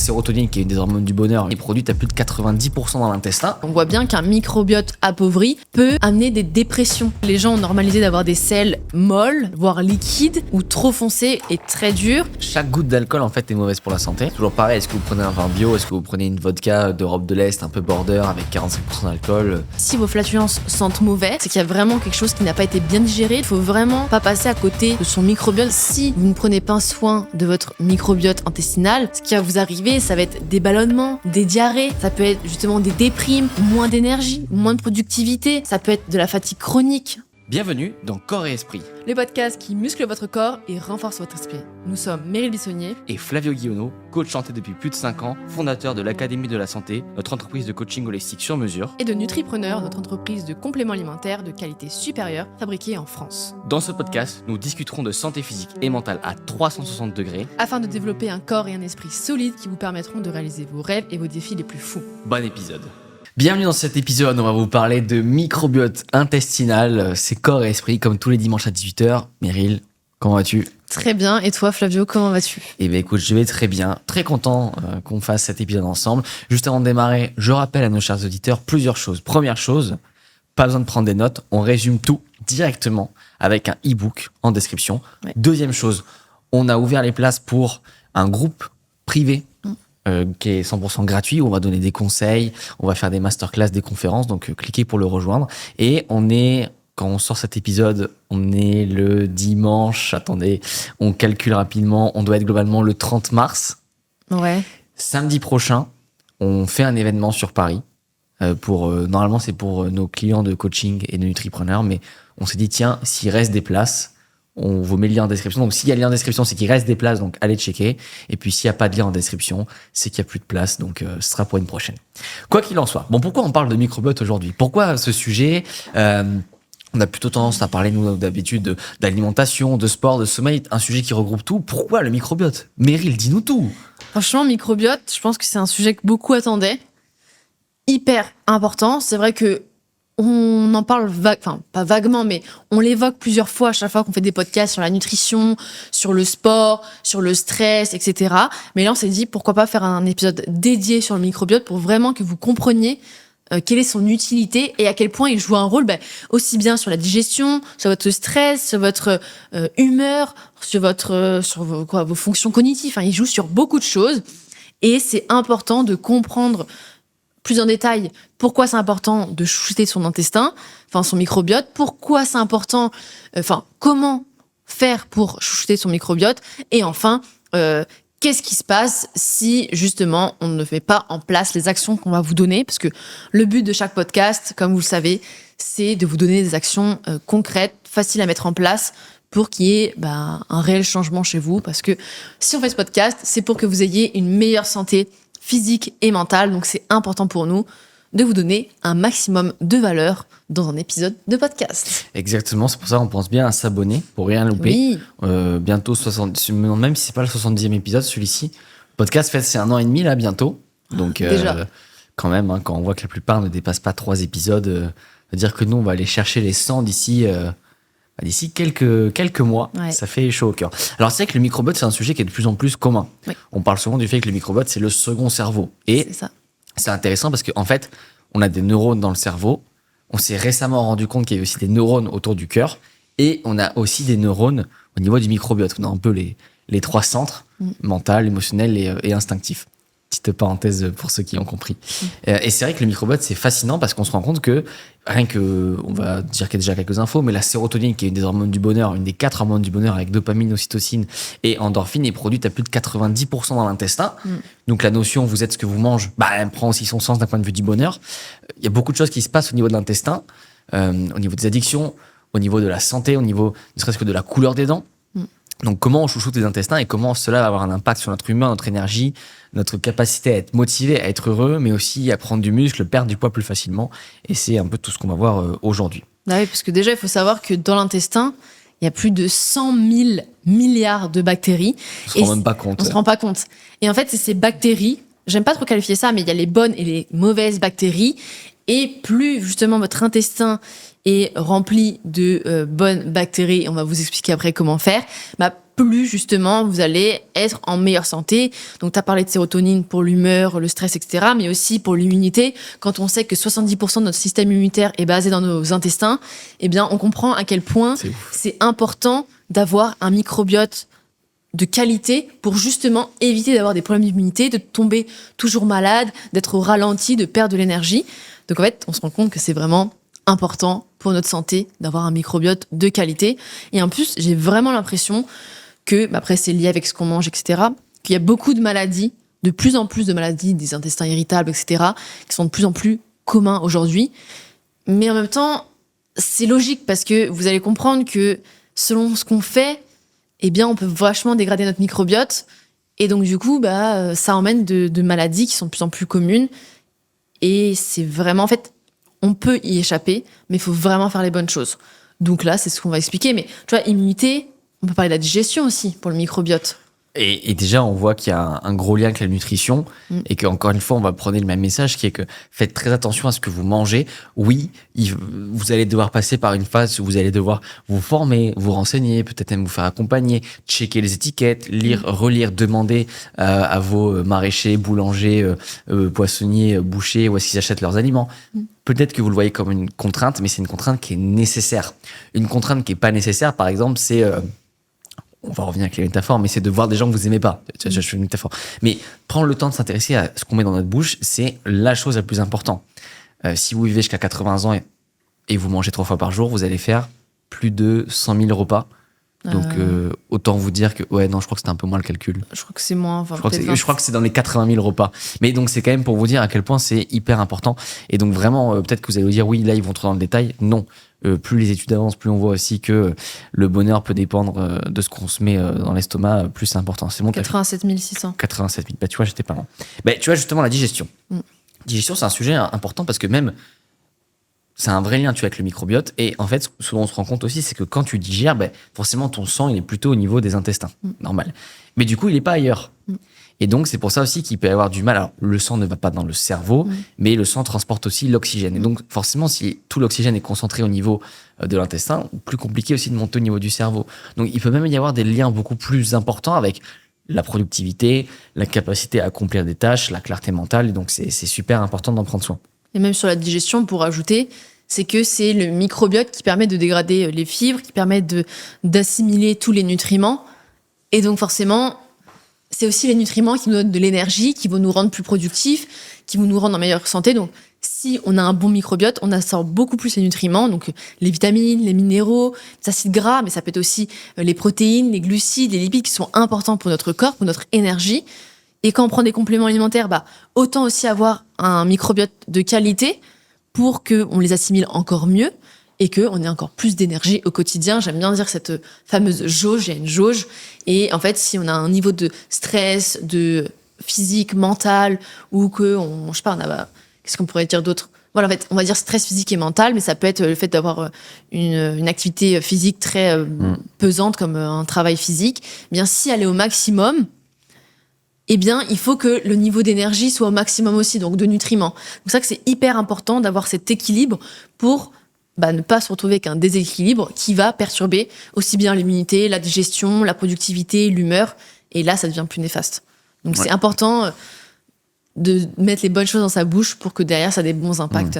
sérotonine, qui est une des hormones du bonheur, est produite à plus de 90% dans l'intestin. On voit bien qu'un microbiote appauvri peut amener des dépressions. Les gens ont normalisé d'avoir des selles molles, voire liquides, ou trop foncées et très dures. Chaque goutte d'alcool, en fait, est mauvaise pour la santé. Toujours pareil, est-ce que vous prenez un vin bio, est-ce que vous prenez une vodka d'Europe de l'Est, un peu border, avec 45% d'alcool? Si vos flatulences sentent mauvais, c'est qu'il y a vraiment quelque chose qui n'a pas été bien digéré. Il faut vraiment pas passer à côté de son microbiote. Si vous ne prenez pas soin de votre microbiote intestinal, ce qui va vous arriver, ça va être des ballonnements, des diarrhées, ça peut être justement des déprimes, moins d'énergie, moins de productivité, ça peut être de la fatigue chronique. Bienvenue dans Corps et Esprit. Le podcast qui muscle votre corps et renforce votre esprit. Nous sommes Meryl Bissonnier Et Flavio Guillonneau, coach santé depuis plus de 5 ans, fondateur de l'Académie de la Santé, notre entreprise de coaching holistique sur mesure. et de Nutripreneur, notre entreprise de compléments alimentaires de qualité supérieure fabriquée en France. Dans ce podcast, nous discuterons de santé physique et mentale à 360 degrés. Afin de développer un corps et un esprit solides qui vous permettront de réaliser vos rêves et vos défis les plus fous. Bon épisode. Bienvenue dans cet épisode, on va vous parler de microbiote intestinal, c'est corps et esprit, comme tous les dimanches à 18h. Meryl, comment vas-tu ? Très bien, et toi Flavio, comment vas-tu ? Eh bien écoute, je vais très bien, très content qu'on fasse cet épisode ensemble. Juste avant de démarrer, je rappelle à nos chers auditeurs plusieurs choses. Première chose, pas besoin de prendre des notes, on résume tout directement avec un e-book en description. Ouais. Deuxième chose, on a ouvert les places pour un groupe privé qui est 100% gratuit, où on va donner des conseils, on va faire des masterclass, des conférences, donc cliquez pour le rejoindre. Et quand on sort cet épisode, on est le dimanche, attendez, on calcule rapidement, on doit être globalement le 30 mars. Ouais. Samedi prochain, on fait un événement sur Paris. Normalement, c'est pour nos clients de coaching et de nutripreneurs, mais on s'est dit, tiens, s'il reste des places, on vous met le lien en description. Donc, s'il y a le lien en description, c'est qu'il reste des places, donc allez checker. Et puis, s'il n'y a pas de lien en description, c'est qu'il n'y a plus de place, donc ce sera pour une prochaine. Quoi qu'il en soit. Bon, pourquoi on parle de microbiote aujourd'hui ? Pourquoi ce sujet on a plutôt tendance à parler, nous, d'habitude, d'alimentation, de sport, de sommeil, un sujet qui regroupe tout. Pourquoi le microbiote ? Meryl, dis-nous tout. Franchement, microbiote, je pense que c'est un sujet que beaucoup attendaient. Hyper important. C'est vrai que on en parle pas vaguement, mais on l'évoque plusieurs fois à chaque fois qu'on fait des podcasts sur la nutrition, sur le sport, sur le stress, etc. Mais là, on s'est dit, pourquoi pas faire un épisode dédié sur le microbiote pour vraiment que vous compreniez quelle est son utilité et à quel point il joue un rôle aussi bien sur la digestion, sur votre stress, sur votre humeur, sur vos fonctions cognitives. Enfin, il joue sur beaucoup de choses et c'est important de comprendre plus en détail pourquoi c'est important de chouchouter son intestin, enfin son microbiote, pourquoi c'est important, comment faire pour chouchouter son microbiote et enfin qu'est-ce qui se passe si, justement, on ne met pas en place les actions qu'on va vous donner ? Parce que le but de chaque podcast, comme vous le savez, c'est de vous donner des actions concrètes, faciles à mettre en place pour qu'il y ait un réel changement chez vous. Parce que si on fait ce podcast, c'est pour que vous ayez une meilleure santé physique et mentale. Donc, c'est important pour nous de vous donner un maximum de valeur dans un épisode de podcast. Exactement, c'est pour ça qu'on pense bien à s'abonner pour rien louper. Oui. Bientôt 60, même si c'est pas le 70e épisode, celui-ci. Le podcast fait c'est 1 an et demi là bientôt. Donc Déjà. Quand même, quand on voit que la plupart ne dépassent pas 3 épisodes, ça veut dire que nous on va aller chercher les 100 d'ici quelques mois. Ouais. Ça fait chaud au cœur. Alors c'est vrai que le microbiote c'est un sujet qui est de plus en plus commun. Oui. On parle souvent du fait que le microbiote c'est le second cerveau. Et C'est ça. c'est intéressant parce qu'en fait, on a des neurones dans le cerveau. On s'est récemment rendu compte qu'il y avait aussi des neurones autour du cœur. Et on a aussi des neurones au niveau du microbiote. On a un peu les 3 centres, mental, émotionnel et instinctif. Petite parenthèse pour ceux qui ont compris. Et c'est vrai que le microbiote, c'est fascinant parce qu'on se rend compte que, on va dire qu'il y a déjà quelques infos, mais la sérotonine, qui est une des hormones du bonheur, une des 4 hormones du bonheur avec dopamine, ocytocine et endorphine, est produite à plus de 90% dans l'intestin. Donc la notion, vous êtes ce que vous mangez, elle prend aussi son sens d'un point de vue du bonheur. Il y a beaucoup de choses qui se passent au niveau de l'intestin, au niveau des addictions, au niveau de la santé, au niveau ne serait-ce que de la couleur des dents. Donc comment on chouchoute les intestins et comment cela va avoir un impact sur notre humeur, notre énergie, notre capacité à être motivé, à être heureux, mais aussi à prendre du muscle, perdre du poids plus facilement. Et c'est un peu tout ce qu'on va voir aujourd'hui. Ah oui, parce que déjà, il faut savoir que dans l'intestin, il y a plus de 100 000 milliards de bactéries. On se rend même pas compte. On se rend pas compte. Et en fait, c'est ces bactéries, j'aime pas trop qualifier ça, mais il y a les bonnes et les mauvaises bactéries. Et plus, justement, votre intestin est rempli de bonnes bactéries, on va vous expliquer après comment faire, plus justement vous allez être en meilleure santé. Donc tu as parlé de sérotonine pour l'humeur, le stress, etc., mais aussi pour l'immunité. Quand on sait que 70% de notre système immunitaire est basé dans nos intestins, eh bien on comprend à quel point c'est important d'avoir un microbiote de qualité pour justement éviter d'avoir des problèmes d'immunité, de tomber toujours malade, d'être au ralenti, de perdre de l'énergie. Donc en fait, on se rend compte que c'est vraiment important pour notre santé d'avoir un microbiote de qualité. Et en plus, j'ai vraiment l'impression que, après c'est lié avec ce qu'on mange, etc., qu'il y a beaucoup de maladies, de plus en plus de maladies, des intestins irritables, etc., qui sont de plus en plus communs aujourd'hui. Mais en même temps, c'est logique parce que vous allez comprendre que selon ce qu'on fait, eh bien, on peut vachement dégrader notre microbiote. Et donc, du coup, ça emmène de maladies qui sont de plus en plus communes. Et c'est vraiment, en fait, on peut y échapper, mais il faut vraiment faire les bonnes choses. Donc là, c'est ce qu'on va expliquer. Mais tu vois, immunité, on peut parler de la digestion aussi pour le microbiote. Et déjà, on voit qu'il y a un gros lien avec la nutrition et qu'encore une fois, on va prendre le même message qui est que faites très attention à ce que vous mangez. Oui, vous allez devoir passer par une phase où vous allez devoir vous former, vous renseigner, peut-être même vous faire accompagner, checker les étiquettes, lire, relire, demander à vos maraîchers, boulangers, poissonniers, bouchers où est-ce qu'ils achètent leurs aliments. Peut-être que vous le voyez comme une contrainte, mais c'est une contrainte qui est nécessaire. Une contrainte qui n'est pas nécessaire, par exemple, c'est... on va revenir avec les métaphores, mais c'est de voir des gens que vous aimez pas. Je fais une métaphore. Mais prendre le temps de s'intéresser à ce qu'on met dans notre bouche, c'est la chose la plus importante. Si vous vivez jusqu'à 80 ans et vous mangez 3 fois par jour, vous allez faire plus de 100 000 repas. Donc, autant vous dire que, je crois que c'était un peu moins le calcul. Je crois que c'est moins. Enfin, je crois que c'est dans les 80 000 repas. Mais donc, c'est quand même pour vous dire à quel point c'est hyper important. Et donc, vraiment, peut-être que vous allez vous dire, oui, là, ils vont trop dans le détail. Non. Plus les études avancent, plus on voit aussi que le bonheur peut dépendre de ce qu'on se met dans l'estomac, plus c'est important. C'est bon, 87 600. 87 000. Tu vois, j'étais pas loin. Tu vois, justement, la digestion. Digestion, c'est un sujet important parce que même, c'est un vrai lien avec le microbiote. Et en fait, ce dont on se rend compte aussi, c'est que quand tu digères, forcément, ton sang, il est plutôt au niveau des intestins. Normal. Mais du coup, il n'est pas ailleurs. Et donc, c'est pour ça aussi qu'il peut y avoir du mal. Alors, le sang ne va pas dans le cerveau, mais le sang transporte aussi l'oxygène. Et donc, forcément, si tout l'oxygène est concentré au niveau de l'intestin, plus compliqué aussi de monter au niveau du cerveau. Donc, il peut même y avoir des liens beaucoup plus importants avec la productivité, la capacité à accomplir des tâches, la clarté mentale. Et donc, c'est super important d'en prendre soin. Et même sur la digestion, pour ajouter, c'est que c'est le microbiote qui permet de dégrader les fibres, qui permet d'assimiler tous les nutriments. Et donc, forcément... c'est aussi les nutriments qui nous donnent de l'énergie, qui vont nous rendre plus productifs, qui vont nous rendre en meilleure santé. Donc, si on a un bon microbiote, on absorbe beaucoup plus les nutriments, donc les vitamines, les minéraux, les acides gras, mais ça peut être aussi les protéines, les glucides, les lipides qui sont importants pour notre corps, pour notre énergie. Et quand on prend des compléments alimentaires, autant aussi avoir un microbiote de qualité pour qu'on les assimile encore mieux et qu'on ait encore plus d'énergie au quotidien. J'aime bien dire cette fameuse jauge, il y a une jauge. Et en fait, si on a un niveau de stress, de physique, mental, ou on a, qu'est-ce qu'on pourrait dire d'autre ? Voilà, en fait, on va dire stress physique et mental, mais ça peut être le fait d'avoir une activité physique très pesante, comme un travail physique. Eh bien, si elle est au maximum, eh bien, il faut que le niveau d'énergie soit au maximum aussi, donc de nutriments. C'est pour ça que c'est hyper important d'avoir cet équilibre pour ne pas se retrouver avec un déséquilibre qui va perturber aussi bien l'immunité, la digestion, la productivité, l'humeur. Et là, ça devient plus néfaste. Donc, c'est important de mettre les bonnes choses dans sa bouche pour que derrière, ça ait des bons impacts.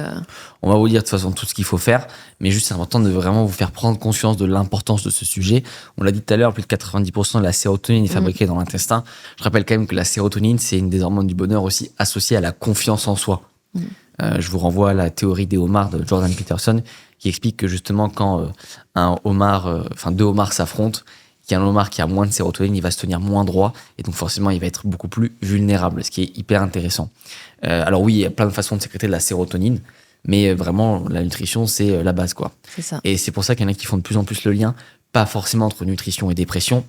On va vous dire de toute façon tout ce qu'il faut faire, mais juste c'est important de vraiment vous faire prendre conscience de l'importance de ce sujet. On l'a dit tout à l'heure, plus de 90% de la sérotonine est fabriquée dans l'intestin. Je rappelle quand même que la sérotonine, c'est une des hormones du bonheur aussi associée à la confiance en soi. Je vous renvoie à la théorie des homards de Jordan Peterson qui explique que justement quand deux homards s'affrontent, qu'il y a un homard qui a moins de sérotonine, il va se tenir moins droit et donc forcément il va être beaucoup plus vulnérable, ce qui est hyper intéressant. Alors oui, il y a plein de façons de sécréter de la sérotonine, mais vraiment la nutrition c'est la base quoi. C'est ça. Et c'est pour ça qu'il y en a qui font de plus en plus le lien, pas forcément entre nutrition et dépression,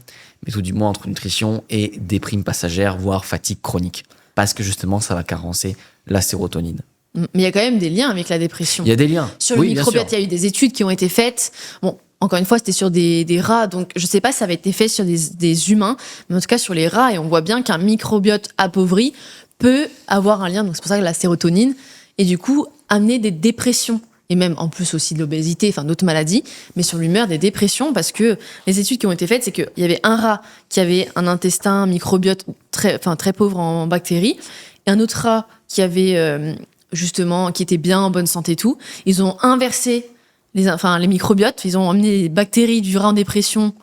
mais tout du moins entre nutrition et déprime passagère, voire fatigue chronique, parce que justement ça va carencer la sérotonine. Mais il y a quand même des liens avec la dépression. Il y a des liens. Sur le microbiote, il y a eu des études qui ont été faites. Bon, encore une fois, c'était sur des rats, donc je ne sais pas si ça avait été fait sur des humains, mais en tout cas sur les rats, et on voit bien qu'un microbiote appauvri peut avoir un lien, donc c'est pour ça que la sérotonine, et du coup, amener des dépressions. et même en plus aussi de l'obésité, enfin d'autres maladies, mais sur l'humeur, des dépressions, parce que les études qui ont été faites, c'est qu'il y avait un rat qui avait un intestin microbiote très pauvre en bactéries, et un autre rat qui avait justement, qui était bien en bonne santé et tout. Ils ont inversé les microbiotes, ils ont emmené les bactéries du rat en dépression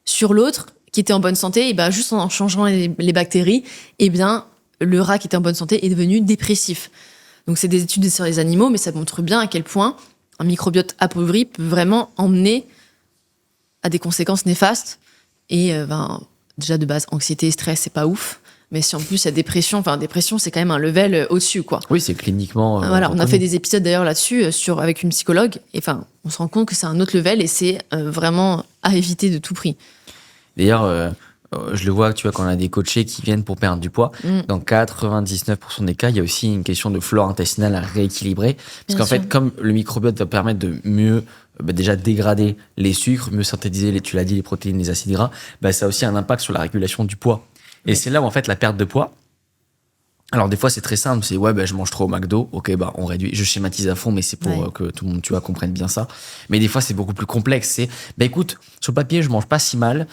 sur l'autre qui était en bonne santé, et ben juste en changeant les bactéries, et bien le rat qui était en bonne santé est devenu dépressif. Donc c'est des études sur les animaux, mais ça montre bien à quel point un microbiote appauvri peut vraiment emmener à des conséquences néfastes. Et déjà de base, anxiété et stress, c'est pas ouf. Mais si en plus il y a dépression, c'est quand même un level au-dessus, quoi. Oui, c'est cliniquement. Voilà, on a reconnu. fait des épisodes d'ailleurs là-dessus avec une psychologue. Et on se rend compte que c'est un autre level et c'est vraiment à éviter de tout prix. D'ailleurs, je le vois, tu vois, quand on a des coachés qui viennent pour perdre du poids, dans 99% des cas, il y a aussi une question de flore intestinale à rééquilibrer. Parce qu'en fait, comme le microbiote va permettre de mieux déjà dégrader les sucres, mieux synthétiser, tu l'as dit, les protéines, les acides gras, ça a aussi un impact sur la régulation du poids. Et c'est là où, en fait, la perte de poids, alors des fois c'est très simple, c'est je mange trop au McDo, ok, on réduit, je schématise à fond, mais c'est pour que tout le monde, tu vois, comprenne bien ça. Mais des fois c'est beaucoup plus complexe, c'est, écoute, sur le papier je mange pas si mal,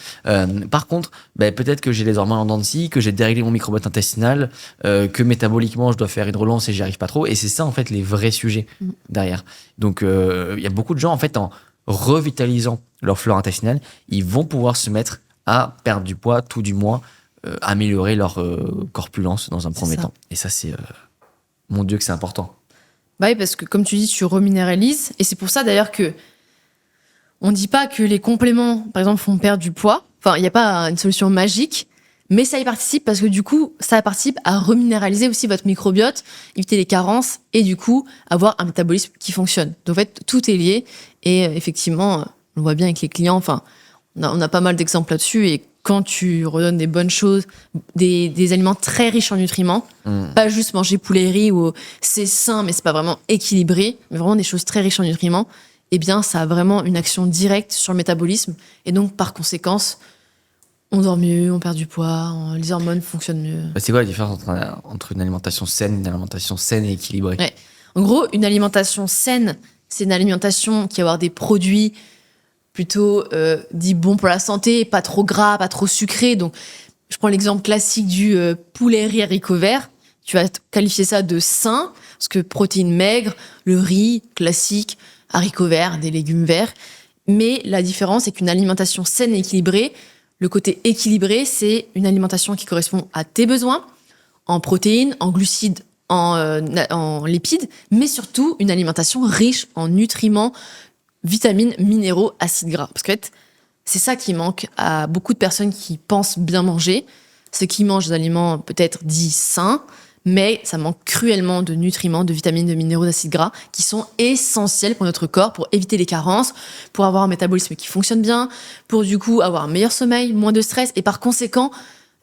par contre, peut-être que j'ai les hormones en dents de scie, que j'ai déréglé mon microbiote intestinal, que métaboliquement je dois faire une relance et j'y arrive pas trop, et c'est ça en fait les vrais sujets derrière. Donc il y a beaucoup de gens en fait, en revitalisant leur flore intestinale, ils vont pouvoir se mettre à perdre du poids, tout du moins, améliorer leur corpulence dans un premier temps. Et ça, c'est... mon Dieu que c'est important. Oui, parce que comme tu dis, tu reminéralises. Et c'est pour ça d'ailleurs que on ne dit pas que les compléments, par exemple, font perdre du poids. Enfin, il n'y a pas une solution magique, mais ça y participe parce que du coup, ça participe à reminéraliser aussi votre microbiote, éviter les carences et du coup, avoir un métabolisme qui fonctionne. Donc en fait, tout est lié. Et effectivement, on voit bien avec les clients, enfin, on a pas mal d'exemples là-dessus. Et quand tu redonnes des bonnes choses, des aliments très riches en nutriments, pas juste manger poulet et riz où c'est sain mais c'est pas vraiment équilibré, mais vraiment des choses très riches en nutriments, eh bien ça a vraiment une action directe sur le métabolisme et donc par conséquence, on dort mieux, on perd du poids, les hormones fonctionnent mieux. C'est quoi la différence entre une alimentation saine et une alimentation saine et équilibrée ? En gros, une alimentation saine, c'est une alimentation qui va avoir des produits plutôt dit bon pour la santé, pas trop gras, pas trop sucré. Donc, je prends l'exemple classique du poulet, riz, haricots verts. Tu vas qualifier ça de sain, parce que protéines maigres, le riz classique, haricots verts, des légumes verts. Mais la différence, c'est qu'une alimentation saine et équilibrée, le côté équilibré, c'est une alimentation qui correspond à tes besoins, en protéines, en glucides, en lipides, mais surtout une alimentation riche en nutriments, vitamines, minéraux, acides gras. Parce qu'en fait, c'est ça qui manque à beaucoup de personnes qui pensent bien manger. Ceux qui mangent des aliments peut-être dits sains, mais ça manque cruellement de nutriments, de vitamines, de minéraux, d'acides gras qui sont essentiels pour notre corps, pour éviter les carences, pour avoir un métabolisme qui fonctionne bien, pour du coup avoir un meilleur sommeil, moins de stress et par conséquent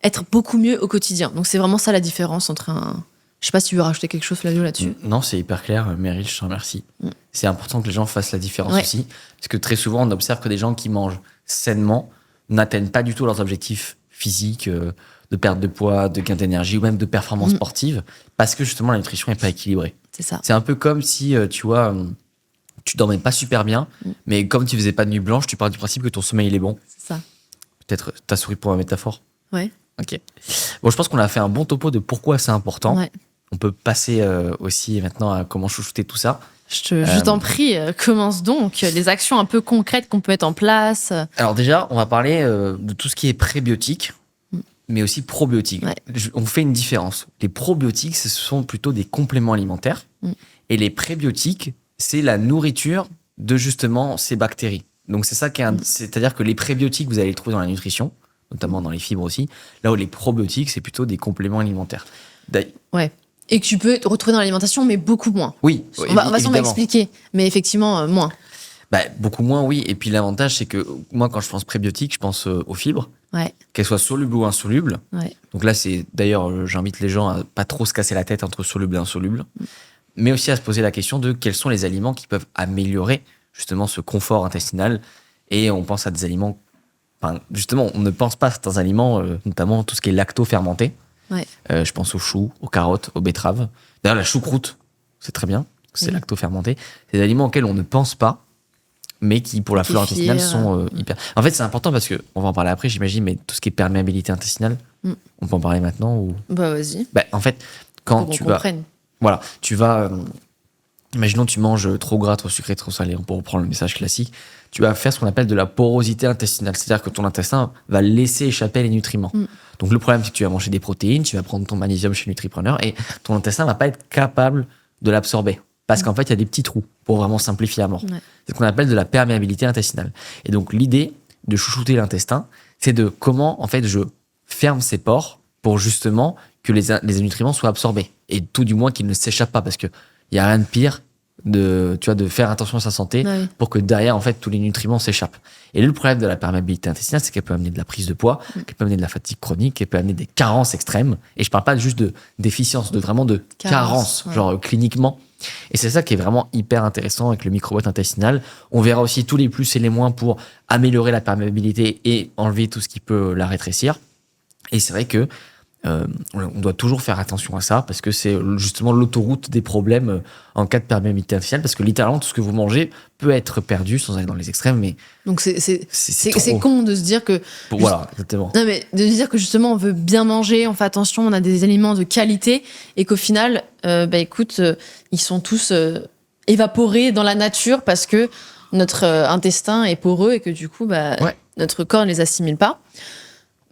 être beaucoup mieux au quotidien. Donc c'est vraiment ça la différence entre un... Je sais pas si tu veux rajouter quelque chose, Flavio, là-dessus. Non, c'est hyper clair, Meryl, je te remercie. C'est important que les gens fassent la différence aussi, parce que très souvent, on observe que des gens qui mangent sainement n'atteignent pas du tout leurs objectifs physiques, de perte de poids, de gain d'énergie, ou même de performance sportive, parce que justement, la nutrition n'est pas équilibrée. C'est ça. C'est un peu comme si, tu vois, tu dormais pas super bien, mais comme tu faisais pas de nuit blanche, tu pars du principe que ton sommeil, il est bon. C'est ça. Peut-être, t'as souri pour ma métaphore. Ouais. Ok. Bon, je pense qu'on a fait un bon topo de pourquoi c'est important. Ouais. On peut passer aussi maintenant à comment chouchouter tout ça. Je t'en prie, commence donc. Les actions un peu concrètes qu'on peut mettre en place. Alors déjà, on va parler de tout ce qui est prébiotique, mais aussi probiotique. Ouais. On fait une différence. Les probiotiques, ce sont plutôt des compléments alimentaires. Et les prébiotiques, c'est la nourriture de justement ces bactéries. Donc c'est ça qui est... C'est-à-dire que les prébiotiques, vous allez les trouver dans la nutrition, notamment dans les fibres aussi. Là où les probiotiques, c'est plutôt des compléments alimentaires. Ouais. Et que tu peux te retrouver dans l'alimentation, mais beaucoup moins. Oui, on va expliquer, mais effectivement, moins. Beaucoup moins, oui. Et puis l'avantage, c'est que moi, quand je pense prébiotiques, je pense aux fibres, qu'elles soient solubles ou insolubles. Donc là, c'est d'ailleurs, j'invite les gens à pas trop se casser la tête entre solubles et insolubles, mais aussi à se poser la question de quels sont les aliments qui peuvent améliorer justement ce confort intestinal. Et on pense à des aliments... Enfin, justement, on ne pense pas à certains aliments, notamment tout ce qui est lacto-fermenté. Je pense aux choux, aux carottes, aux betteraves. D'ailleurs, la choucroute, c'est très bien. c'est lacto-fermenté. C'est des aliments auxquels on ne pense pas, mais qui, pour la flore intestinale, sont hyper... En fait, c'est important parce que, on va en parler après, j'imagine, mais tout ce qui est perméabilité intestinale, on peut en parler maintenant ou... Bah, vas-y. Bah, en fait, quand Pour tu qu'on vas... comprenne. Voilà, tu vas... imaginons tu manges trop gras, trop sucré, trop salé, on peut reprendre le message classique, tu vas faire ce qu'on appelle de la porosité intestinale, c'est-à-dire que ton intestin va laisser échapper les nutriments. Donc le problème, c'est que tu vas manger des protéines, tu vas prendre ton magnésium chez Nutripreneur et ton intestin va pas être capable de l'absorber. Parce qu'en fait, il y a des petits trous, pour vraiment simplifier à mort. Ouais. C'est ce qu'on appelle de la perméabilité intestinale. Et donc, l'idée de chouchouter l'intestin, c'est de comment, en fait, je ferme ces pores pour justement que les nutriments soient absorbés. Et tout du moins qu'ils ne s'échappent pas, parce qu'il n'y a rien de pire de faire attention à sa santé pour que derrière, en fait, tous les nutriments s'échappent. Et le problème de la perméabilité intestinale, c'est qu'elle peut amener de la prise de poids, qu'elle peut amener de la fatigue chronique, qu'elle peut amener des carences extrêmes. Et je parle pas juste de déficience, vraiment de carence, genre cliniquement. Et c'est ça qui est vraiment hyper intéressant avec le microbiote intestinal. On verra aussi tous les plus et les moins pour améliorer la perméabilité et enlever tout ce qui peut la rétrécir. Et c'est vrai que on doit toujours faire attention à ça parce que c'est justement l'autoroute des problèmes en cas de perméabilité intestinale, parce que littéralement tout ce que vous mangez peut être perdu sans aller dans les extrêmes. Mais donc c'est con de se dire que voilà, exactement. Non, mais de se dire que justement on veut bien manger, on fait attention, on a des aliments de qualité et qu'au final écoute, ils sont tous évaporés dans la nature parce que notre intestin est poreux et que du coup notre corps ne les assimile pas.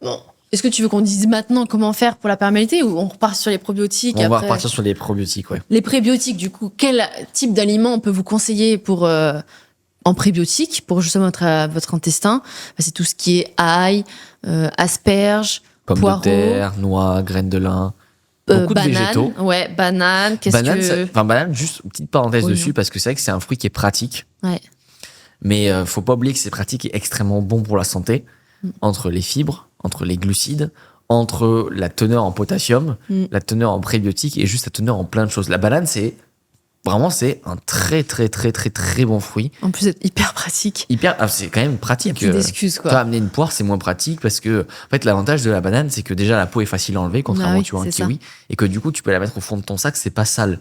Bon. Est-ce que tu veux qu'on dise maintenant comment faire pour la perméabilité ou on repart sur les probiotiques? On va repartir sur les probiotiques, ouais. Les prébiotiques, du coup, quel type d'aliments on peut vous conseiller pour, en prébiotiques pour justement votre intestin? C'est tout ce qui est ail, asperges, pommes poireaux, de terre, noix, graines de lin, beaucoup de végétaux. Ouais, banane. Banane, juste une petite parenthèse dessus, parce que c'est vrai que c'est un fruit qui est pratique. Ouais. Mais faut pas oublier que c'est pratique et extrêmement bon pour la santé, entre les fibres, entre les glucides, entre la teneur en potassium, la teneur en prébiotiques et juste la teneur en plein de choses. La banane, c'est un très très très très très bon fruit. En plus d'être hyper pratique. C'est quand même pratique. Il y a plus d'excuses, quoi. Toi, amener une poire, c'est moins pratique parce que, en fait, l'avantage de la banane, c'est que déjà la peau est facile à enlever, contrairement à un kiwi, et que du coup, tu peux la mettre au fond de ton sac, c'est pas sale.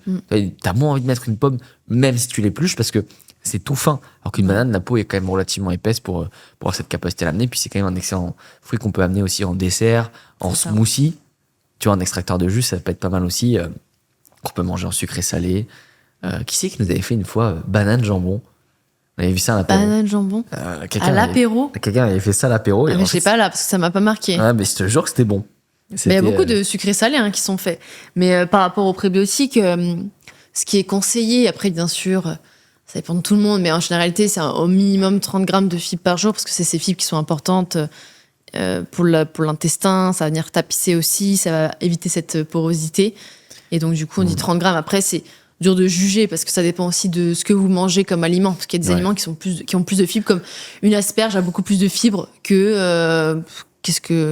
T'as moins envie de mettre une pomme, même si tu l'épluches, parce que c'est tout fin. Alors qu'une banane, la peau est quand même relativement épaisse pour avoir cette capacité à l'amener. Puis c'est quand même un excellent fruit qu'on peut amener aussi en dessert, en smoothie. Tu vois, en extracteur de jus, ça peut être pas mal aussi. Qu'on peut manger en sucré salé. Qui c'est qui nous avait fait une fois banane jambon? On avait vu ça à l'apéro. Banane jambon à l'apéro? Quelqu'un avait fait ça à l'apéro. Mais je sais pas là, parce que ça m'a pas marqué. Ah, mais je te jure que c'était bon. Mais il y a beaucoup de sucrés salés qui sont faits. Mais par rapport aux prébiotiques, ce qui est conseillé, après bien sûr... Ça dépend de tout le monde, mais en généralité, c'est au minimum 30 grammes de fibres par jour, parce que c'est ces fibres qui sont importantes pour l'intestin, ça va venir tapisser aussi, ça va éviter cette porosité. Et donc, du coup, on dit 30 grammes. Après, c'est dur de juger, parce que ça dépend aussi de ce que vous mangez comme aliment, parce qu'il y a des aliments qui ont plus de fibres, comme une asperge a beaucoup plus de fibres que...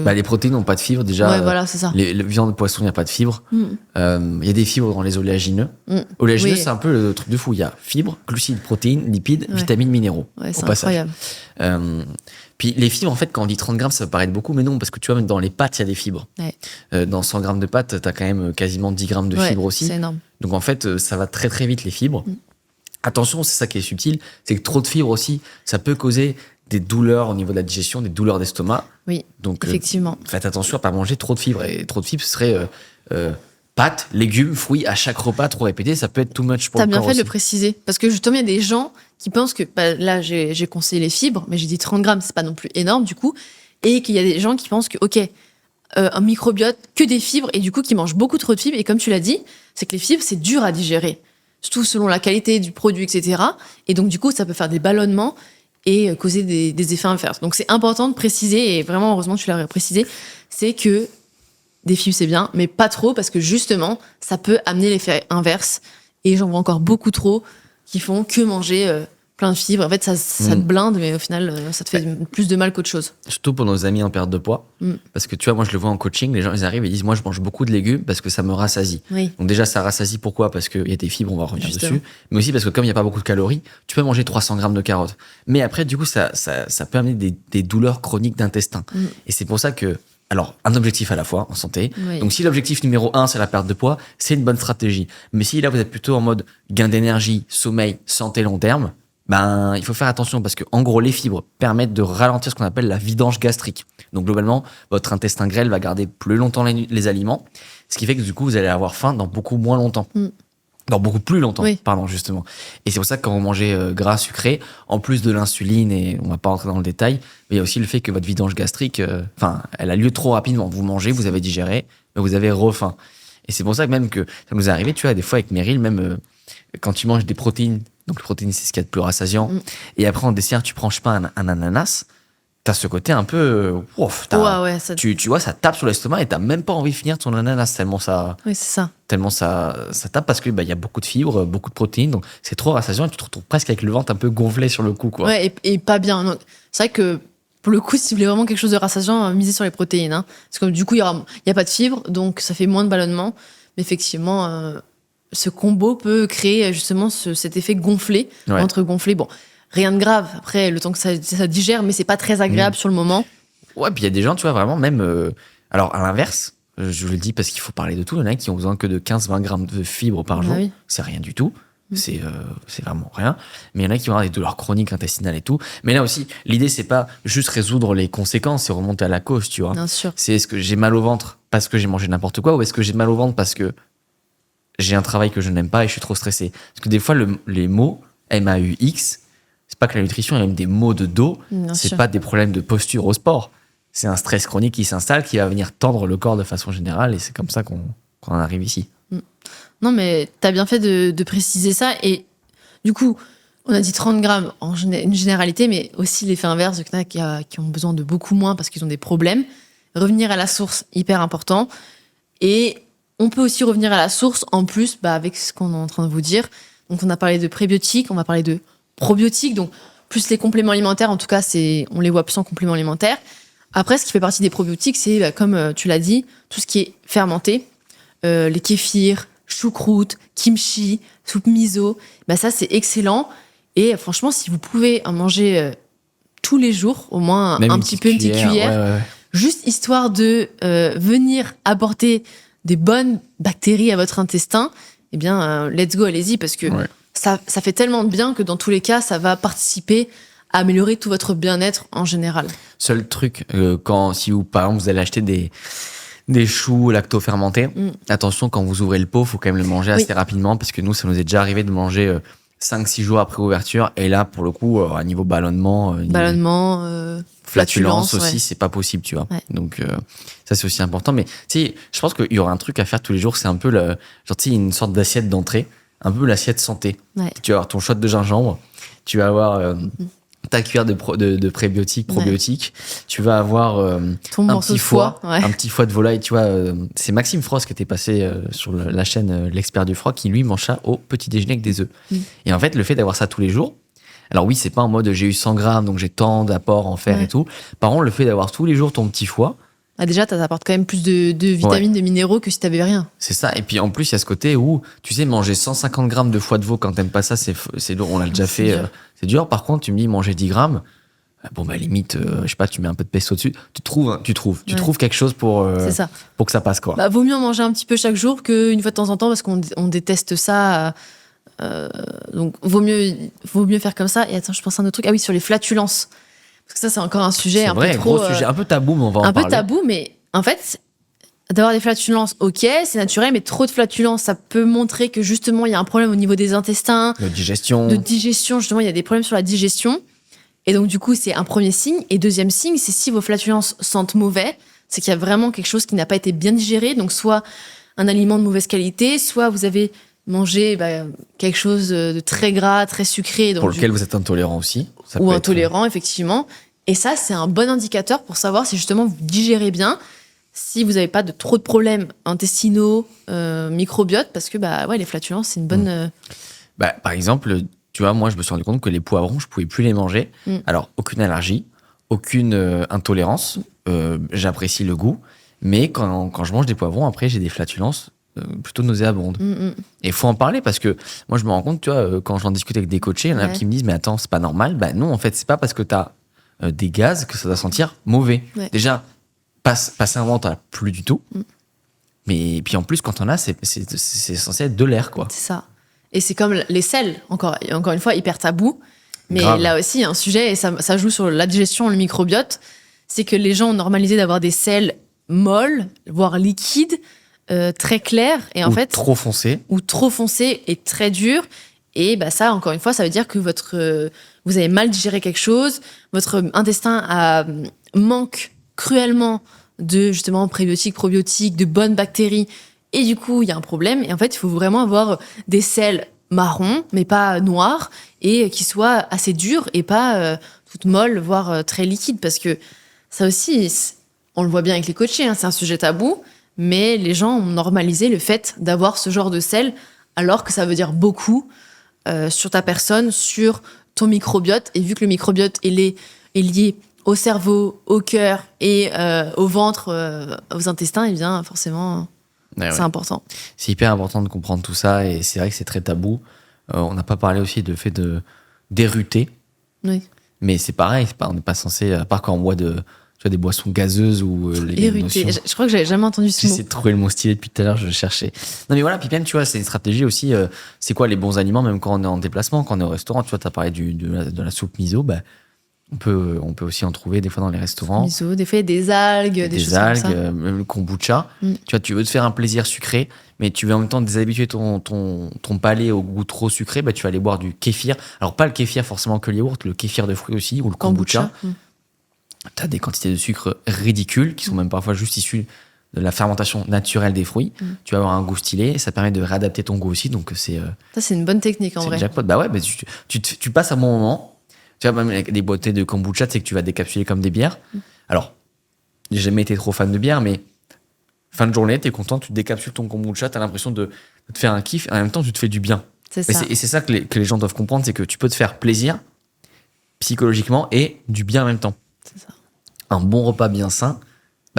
les protéines n'ont pas de fibres déjà. Ouais, voilà, c'est ça. Les viandes de poisson, il n'y a pas de fibres. Il y a des fibres dans les oléagineux. Oléagineux, c'est un peu le truc de fou. Il y a fibres, glucides, protéines, lipides, vitamines, minéraux. Ouais, c'est incroyable. Puis les fibres, en fait, quand on dit 30 grammes, ça peut paraître beaucoup, mais non, parce que tu vois, même dans les pâtes, il y a des fibres. Ouais. Dans 100 grammes de pâtes, tu as quand même quasiment 10 grammes de fibres aussi. C'est énorme. Donc en fait, ça va très très vite, les fibres. Attention, c'est ça qui est subtil, c'est que trop de fibres aussi, ça peut causer des douleurs au niveau de la digestion, des douleurs d'estomac. Oui, donc, effectivement. Faites attention à ne pas manger trop de fibres. Et trop de fibres, ce serait pâtes, légumes, fruits, à chaque repas, trop répété, ça peut être too much pour le corps. T'as bien fait aussi. de le préciser. Parce que justement, il y a des gens qui pensent que, là, j'ai conseillé les fibres, mais j'ai dit 30 grammes, c'est pas non plus énorme, du coup. Et qu'il y a des gens qui pensent que, OK, un microbiote, que des fibres, et du coup, qui mangent beaucoup trop de fibres. Et comme tu l'as dit, c'est que les fibres, c'est dur à digérer. Surtout selon la qualité du produit, etc. Et donc, du coup, ça peut faire des ballonnements et causer des effets inverses. Donc, c'est important de préciser, et vraiment, heureusement que tu l'as précisé, c'est que des fibres, c'est bien, mais pas trop, parce que justement, ça peut amener l'effet inverse. Et j'en vois encore beaucoup trop qui font que manger plein de fibres. En fait, ça te blinde, mais au final, ça te fait plus de mal qu'autre chose. Surtout pour nos amis en perte de poids. Parce que tu vois, moi, je le vois en coaching, les gens, ils arrivent et disent, moi, je mange beaucoup de légumes parce que ça me rassasie. Oui. Donc déjà, ça rassasie, pourquoi? Parce qu'il y a des fibres, on va revenir dessus. Mais aussi parce que comme il n'y a pas beaucoup de calories, tu peux manger 300 grammes de carottes. Mais après, du coup, ça peut amener des douleurs chroniques d'intestin. Et c'est pour ça que alors, un objectif à la fois en santé. Oui. Donc, si l'objectif numéro 1, c'est la perte de poids, c'est une bonne stratégie. Mais si là, vous êtes plutôt en mode gain d'énergie, sommeil, santé long terme, ben, il faut faire attention parce que, en gros, les fibres permettent de ralentir ce qu'on appelle la vidange gastrique. Donc, globalement, votre intestin grêle va garder plus longtemps les aliments, ce qui fait que, du coup, vous allez avoir faim dans beaucoup moins longtemps. Dans beaucoup plus longtemps, Oui. pardon, justement. Et c'est pour ça que quand vous mangez gras, sucré, en plus de l'insuline, et on va pas rentrer dans le détail, mais il y a aussi le fait que votre vidange gastrique, elle a lieu trop rapidement. Vous mangez, vous avez digéré, mais vous avez refaim. Et c'est pour ça que même que ça nous est arrivé, tu vois, des fois avec Meryl, même quand tu manges des protéines, donc les protéines, c'est ce qu'il y a de plus rassasiant, et après en dessert, tu prends, je sais pas, un ananas, t'as ce côté un peu, tu vois, ça tape sur l'estomac et t'as même pas envie de finir ton ananas tellement ça tape parce que il y a beaucoup de fibres, beaucoup de protéines, donc c'est trop rassasiant et tu te retrouves presque avec le ventre un peu gonflé sur le coup, quoi. Ouais, et pas bien. Donc, c'est vrai que pour le coup, si vous voulez vraiment quelque chose de rassasiant, misez sur les protéines. Hein. Parce que du coup, il y a pas de fibres, donc ça fait moins de ballonnement. Mais effectivement, ce combo peut créer justement cet effet gonflé, ventre gonflé. Bon, rien de grave. Après, le temps que ça digère, mais c'est pas très agréable sur le moment. Ouais, puis il y a des gens, tu vois, vraiment, même. Alors, à l'inverse, je le dis parce qu'il faut parler de tout. Il y en a qui ont besoin que de 15-20 grammes de fibres par jour. Oui. C'est rien du tout. C'est vraiment rien. Mais il y en a qui vont avoir des douleurs chroniques intestinales et tout. Mais là aussi, l'idée, c'est pas juste résoudre les conséquences et remonter à la cause, tu vois. Bien sûr. C'est est-ce que j'ai mal au ventre parce que j'ai mangé n'importe quoi ou est-ce que j'ai mal au ventre parce que j'ai un travail que je n'aime pas et je suis trop stressé. Parce que des fois, les mots MAUX, c'est pas que la nutrition, il y a même des maux de dos. C'est pas des problèmes de posture au sport. C'est un stress chronique qui s'installe, qui va venir tendre le corps de façon générale et c'est comme ça qu'on en arrive ici. Non, mais t'as bien fait de préciser ça. Et du coup, on a dit 30 grammes en une généralité, mais aussi l'effet inverse, il y en a qui ont besoin de beaucoup moins parce qu'ils ont des problèmes. Revenir à la source, hyper important. Et on peut aussi revenir à la source en plus avec ce qu'on est en train de vous dire. Donc, on a parlé de prébiotiques, on va parler de probiotiques, donc plus les compléments alimentaires. En tout cas, on les voit plus en compléments alimentaires. Après, ce qui fait partie des probiotiques, c'est, comme tu l'as dit, tout ce qui est fermenté, les kéfirs, choucroute, kimchi, soupe miso, ça c'est excellent. Et franchement, si vous pouvez en manger tous les jours, au moins même une petite cuillère, juste histoire de venir apporter des bonnes bactéries à votre intestin, eh bien, let's go, allez-y, parce que ça fait tellement de bien que dans tous les cas, ça va participer à améliorer tout votre bien-être en général. Seul truc, si vous, par exemple, vous allez acheter des choux lacto-fermentés, attention, quand vous ouvrez le pot, il faut quand même le manger assez rapidement, parce que nous, ça nous est déjà arrivé de manger 5-6 jours après ouverture, et là, pour le coup, à niveau ballonnement, flatulence aussi, c'est pas possible, tu vois. Ouais. Donc, ça, c'est aussi important. Mais, tu sais, je pense qu'il y aura un truc à faire tous les jours, c'est un peu une sorte d'assiette d'entrée, un peu l'assiette santé. Ouais. Tu vas avoir ton shot de gingembre, tu vas avoir ta cuillère de prébiotiques, probiotiques, tu vas avoir ton un petit foie, ouais. un petit foie de volaille, tu vois. C'est Maxime Frost qui était passé sur la chaîne L'Expert du Froid, qui lui mange ça au petit déjeuner avec des œufs. Et en fait, le fait d'avoir ça tous les jours, alors oui, c'est pas en mode j'ai eu 100 grammes, donc j'ai tant d'apports en fer et tout. Par contre, le fait d'avoir tous les jours ton petit foie, déjà, ça t'apporte quand même plus de vitamines, de minéraux que si t'avais rien. C'est ça. Et puis en plus, il y a ce côté où, tu sais, manger 150 grammes de foie de veau quand t'aimes pas ça, c'est lourd. On l'a déjà fait. C'est dur. Par contre, tu me dis manger 10 grammes. Limite, je sais pas, tu mets un peu de pesto dessus. Tu trouves quelque chose pour que ça passe, quoi. Vaut mieux en manger un petit peu chaque jour qu'une fois de temps en temps parce qu'on déteste ça. Donc, vaut mieux faire comme ça. Et attends, je pense à un autre truc. Ah oui, sur les flatulences. Parce que ça, c'est encore un sujet un peu trop... gros sujet, un peu tabou, mais on va en parler. Un peu tabou, mais en fait, d'avoir des flatulences, ok, c'est naturel, mais trop de flatulences, ça peut montrer que justement, il y a un problème au niveau des intestins. De digestion, justement, il y a des problèmes sur la digestion. Et donc, du coup, c'est un premier signe. Et deuxième signe, c'est si vos flatulences sentent mauvais, c'est qu'il y a vraiment quelque chose qui n'a pas été bien digéré. Donc, soit un aliment de mauvaise qualité, soit vous avez mangé quelque chose de très gras, très sucré. Donc, pour lequel vous êtes intolérant aussi. Ou intolérant, effectivement. Et ça, c'est un bon indicateur pour savoir si justement vous digérez bien, si vous n'avez pas trop de problèmes intestinaux, microbiote, parce que les flatulences, c'est une bonne... par exemple, tu vois, moi, je me suis rendu compte que les poivrons, je ne pouvais plus les manger. Alors, aucune allergie, aucune intolérance, j'apprécie le goût, mais quand je mange des poivrons, après, j'ai des flatulences plutôt nauséabondes. Et il faut en parler parce que moi, je me rends compte, tu vois, quand j'en discute avec des coachés, il y en a qui me disent, mais attends, c'est pas normal. Non, en fait, c'est pas parce que tu as des gaz que ça doit sentir mauvais. Ouais. Déjà, passer un moment, t'en as plus du tout. Mais puis en plus, quand t'en as, c'est censé être de l'air, quoi. C'est ça. Et c'est comme les sels, encore une fois, hyper tabou. Mais Grave. là aussi, il y a un sujet, et ça joue sur la digestion, le microbiote, c'est que les gens ont normalisé d'avoir des sels molles, voire liquides, très clairs, et en Ou fait, trop foncé. ou trop foncés et très durs. Et ça, encore une fois, ça veut dire que vous avez mal digéré quelque chose, votre intestin manque cruellement de justement prébiotiques, probiotiques, de bonnes bactéries, et du coup, il y a un problème. Et en fait, il faut vraiment avoir des sels marrons, mais pas noirs, et qui soient assez durs et pas toutes molles, voire très liquides, parce que ça aussi, on le voit bien avec les coachés, hein, c'est un sujet tabou, mais les gens ont normalisé le fait d'avoir ce genre de sel, alors que ça veut dire beaucoup sur ta personne, sur ton microbiote. Et vu que le microbiote est lié au cerveau, au cœur et au ventre, aux intestins, et bien forcément, c'est important. C'est hyper important de comprendre tout ça, et c'est vrai que c'est très tabou. On n'a pas parlé aussi de fait d'éruter. Oui. Mais c'est pareil, on n'est pas censé, à part quand on boit des boissons gazeuses ou les Éruté. notions. Je crois que j'avais jamais entendu ce mot. J'essaie de trouver le mot stylé depuis tout à l'heure, je le cherchais. Non mais voilà, puis même, tu vois, c'est une stratégie aussi. C'est quoi les bons aliments, même quand on est en déplacement, quand on est au restaurant. Tu vois, tu as parlé de la soupe miso. On peut aussi en trouver des fois dans les restaurants. Miso, des fois, il y a des algues, des choses comme ça. Même le kombucha. Tu vois, tu veux te faire un plaisir sucré, mais tu veux en même temps déshabituer ton palais au goût trop sucré, tu vas aller boire du kéfir. Alors, pas le kéfir forcément que le yaourt, le kéfir de fruits aussi, ou le kombucha. Tu as des quantités de sucre ridicules, qui sont même parfois juste issues de la fermentation naturelle des fruits. Tu vas avoir un goût stylé, ça permet de réadapter ton goût aussi, donc c'est... Ça, c'est une bonne technique, en vrai. C'est jackpot. Bah ouais, tu passes un bon moment. Tu vois, même avec des boîtiers de kombucha, tu sais que tu vas décapsuler comme des bières. Alors, j'ai jamais été trop fan de bière, mais fin de journée, t'es content, tu décapsules ton kombucha, t'as l'impression de te faire un kiff, et en même temps, tu te fais du bien. C'est ça. Et c'est ça que les gens doivent comprendre, c'est que tu peux te faire plaisir psychologiquement et du bien en même temps. C'est ça. Un bon repas bien sain,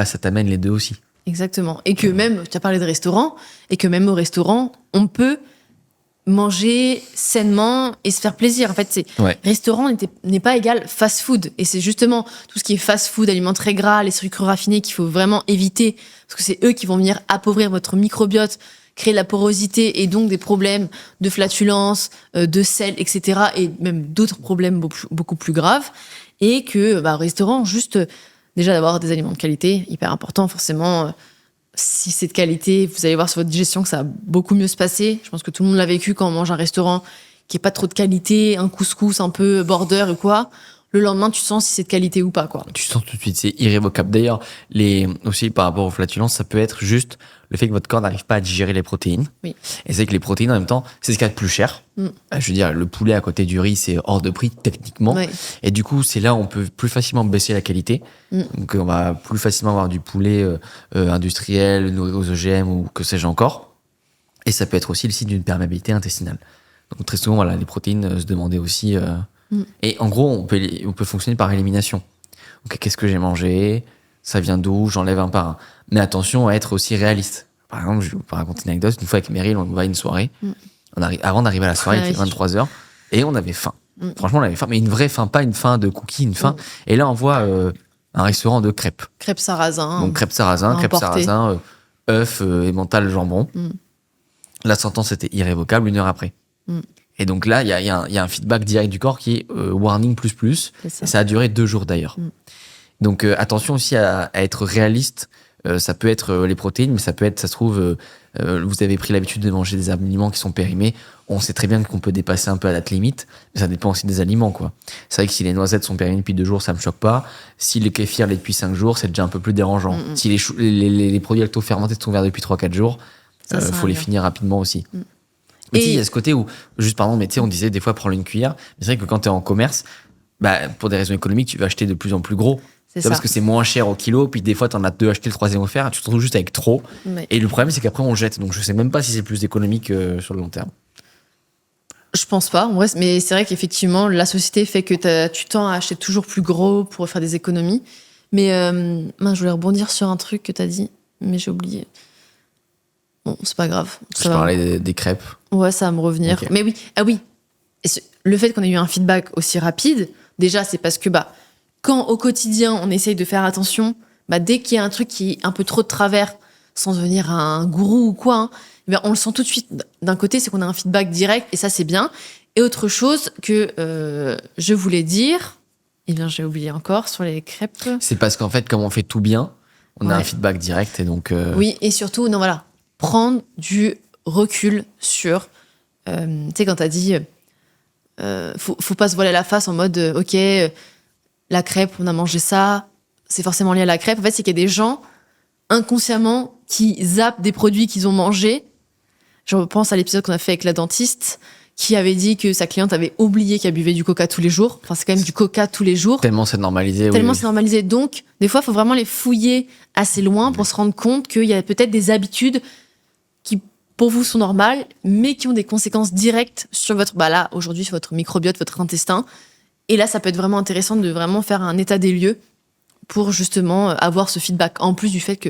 ça t'amène les deux aussi. Exactement. Et que même, tu as parlé de restaurant, et que même au restaurant, on peut manger sainement et se faire plaisir. En fait, restaurant n'est pas égal fast-food. Et c'est justement tout ce qui est fast-food, aliments très gras, les sucres raffinés qu'il faut vraiment éviter, parce que c'est eux qui vont venir appauvrir votre microbiote, créer de la porosité et donc des problèmes de flatulence, de sel, etc. Et même d'autres problèmes beaucoup plus graves. Et que au restaurant, juste déjà d'avoir des aliments de qualité, hyper important forcément. Si c'est de qualité, vous allez voir sur votre digestion que ça va beaucoup mieux se passer. Je pense que tout le monde l'a vécu quand on mange un restaurant qui est pas trop de qualité, un couscous un peu border ou quoi. Le lendemain, tu sens si c'est de qualité ou pas, quoi. Tu sens tout de suite, c'est irrévocable. D'ailleurs, aussi par rapport aux flatulences, ça peut être juste le fait que votre corps n'arrive pas à digérer les protéines. Oui. Et c'est que les protéines, en même temps, c'est ce qu'il y a de plus cher. Je veux dire, le poulet à côté du riz, c'est hors de prix, techniquement. Oui. Et du coup, c'est là où on peut plus facilement baisser la qualité. Donc, on va plus facilement avoir du poulet industriel, nourri aux OGM ou que sais-je encore. Et ça peut être aussi le signe d'une perméabilité intestinale. Donc, très souvent, voilà, les protéines se demandaient aussi... Et en gros, on peut fonctionner par élimination. Ok, qu'est-ce que j'ai mangé? Ça vient d'où? J'enlève un par un. Mais attention à être aussi réaliste. Par exemple, je vais vous raconter une anecdote. Une fois avec Meryl, on va à une soirée. Avant d'arriver à la soirée, il était 23h. Et on avait faim. Franchement, on avait faim. Mais une vraie faim, pas une faim de cookies, une faim. Et là, on voit un restaurant de crêpes. Crêpes sarrasin. Donc, crêpes sarrasin, œufs, emmental, jambon. La sentence était irrévocable 1 heure après. Et donc là, il y a un feedback direct du corps qui est warning plus. Ça a duré 2 jours d'ailleurs. Donc attention aussi à être réaliste. Ça peut être les protéines, mais ça peut être, ça se trouve, vous avez pris l'habitude de manger des aliments qui sont périmés. On sait très bien qu'on peut dépasser un peu à la date limite, mais ça dépend aussi des aliments, quoi. C'est vrai que si les noisettes sont périmées depuis 2 jours, ça me choque pas. Si le kéfir l'est depuis 5 jours, c'est déjà un peu plus dérangeant. Si les produits lacto-fermentés sont ouverts depuis 3-4 jours, faut les finir rapidement aussi. Mais tu sais, il y a ce côté où, juste pardon, mais tu sais, on disait des fois prendre une cuillère. Mais c'est vrai que quand tu es en commerce, pour des raisons économiques, tu vas acheter de plus en plus gros. C'est ça. Parce que c'est moins cher au kilo, puis des fois, tu en as 2 achetés, le 3e offert, tu te retrouves juste avec trop. Ouais. Et le problème, c'est qu'après, on le jette. Donc, je sais même pas si c'est plus économique sur le long terme. Je pense pas, en vrai, mais c'est vrai qu'effectivement, la société fait que tu tends à acheter toujours plus gros pour faire des économies. Mais je voulais rebondir sur un truc que tu as dit, mais j'ai oublié. Bon, c'est pas grave. Je parlais des crêpes. Ouais, ça va me revenir. Okay. Mais oui, Et le fait qu'on ait eu un feedback aussi rapide, déjà, c'est parce que quand au quotidien, on essaye de faire attention, dès qu'il y a un truc qui est un peu trop de travers, sans devenir un gourou ou quoi, on le sent tout de suite. D'un côté, c'est qu'on a un feedback direct, et ça, c'est bien. Et autre chose que je voulais dire, j'ai oublié encore sur les crêpes. C'est parce qu'en fait, comme on fait tout bien, on a un feedback direct, et donc... Oui, et surtout, prendre du recul sur... tu sais, quand t'as dit... faut pas se voiler la face en mode ok, la crêpe, on a mangé ça, c'est forcément lié à la crêpe. En fait, c'est qu'il y a des gens inconsciemment qui zappent des produits qu'ils ont mangés. Je pense à l'épisode qu'on a fait avec la dentiste qui avait dit que sa cliente avait oublié qu'elle buvait du coca tous les jours. Enfin, c'est quand même du coca tous les jours. Tellement c'est normalisé. C'est normalisé. Donc, des fois, il faut vraiment les fouiller assez loin pour se rendre compte qu'il y a peut-être des habitudes qui, pour vous, sont normales, mais qui ont des conséquences directes sur votre, là, aujourd'hui, sur votre microbiote, votre intestin. Et là, ça peut être vraiment intéressant de vraiment faire un état des lieux pour justement avoir ce feedback. En plus du fait que,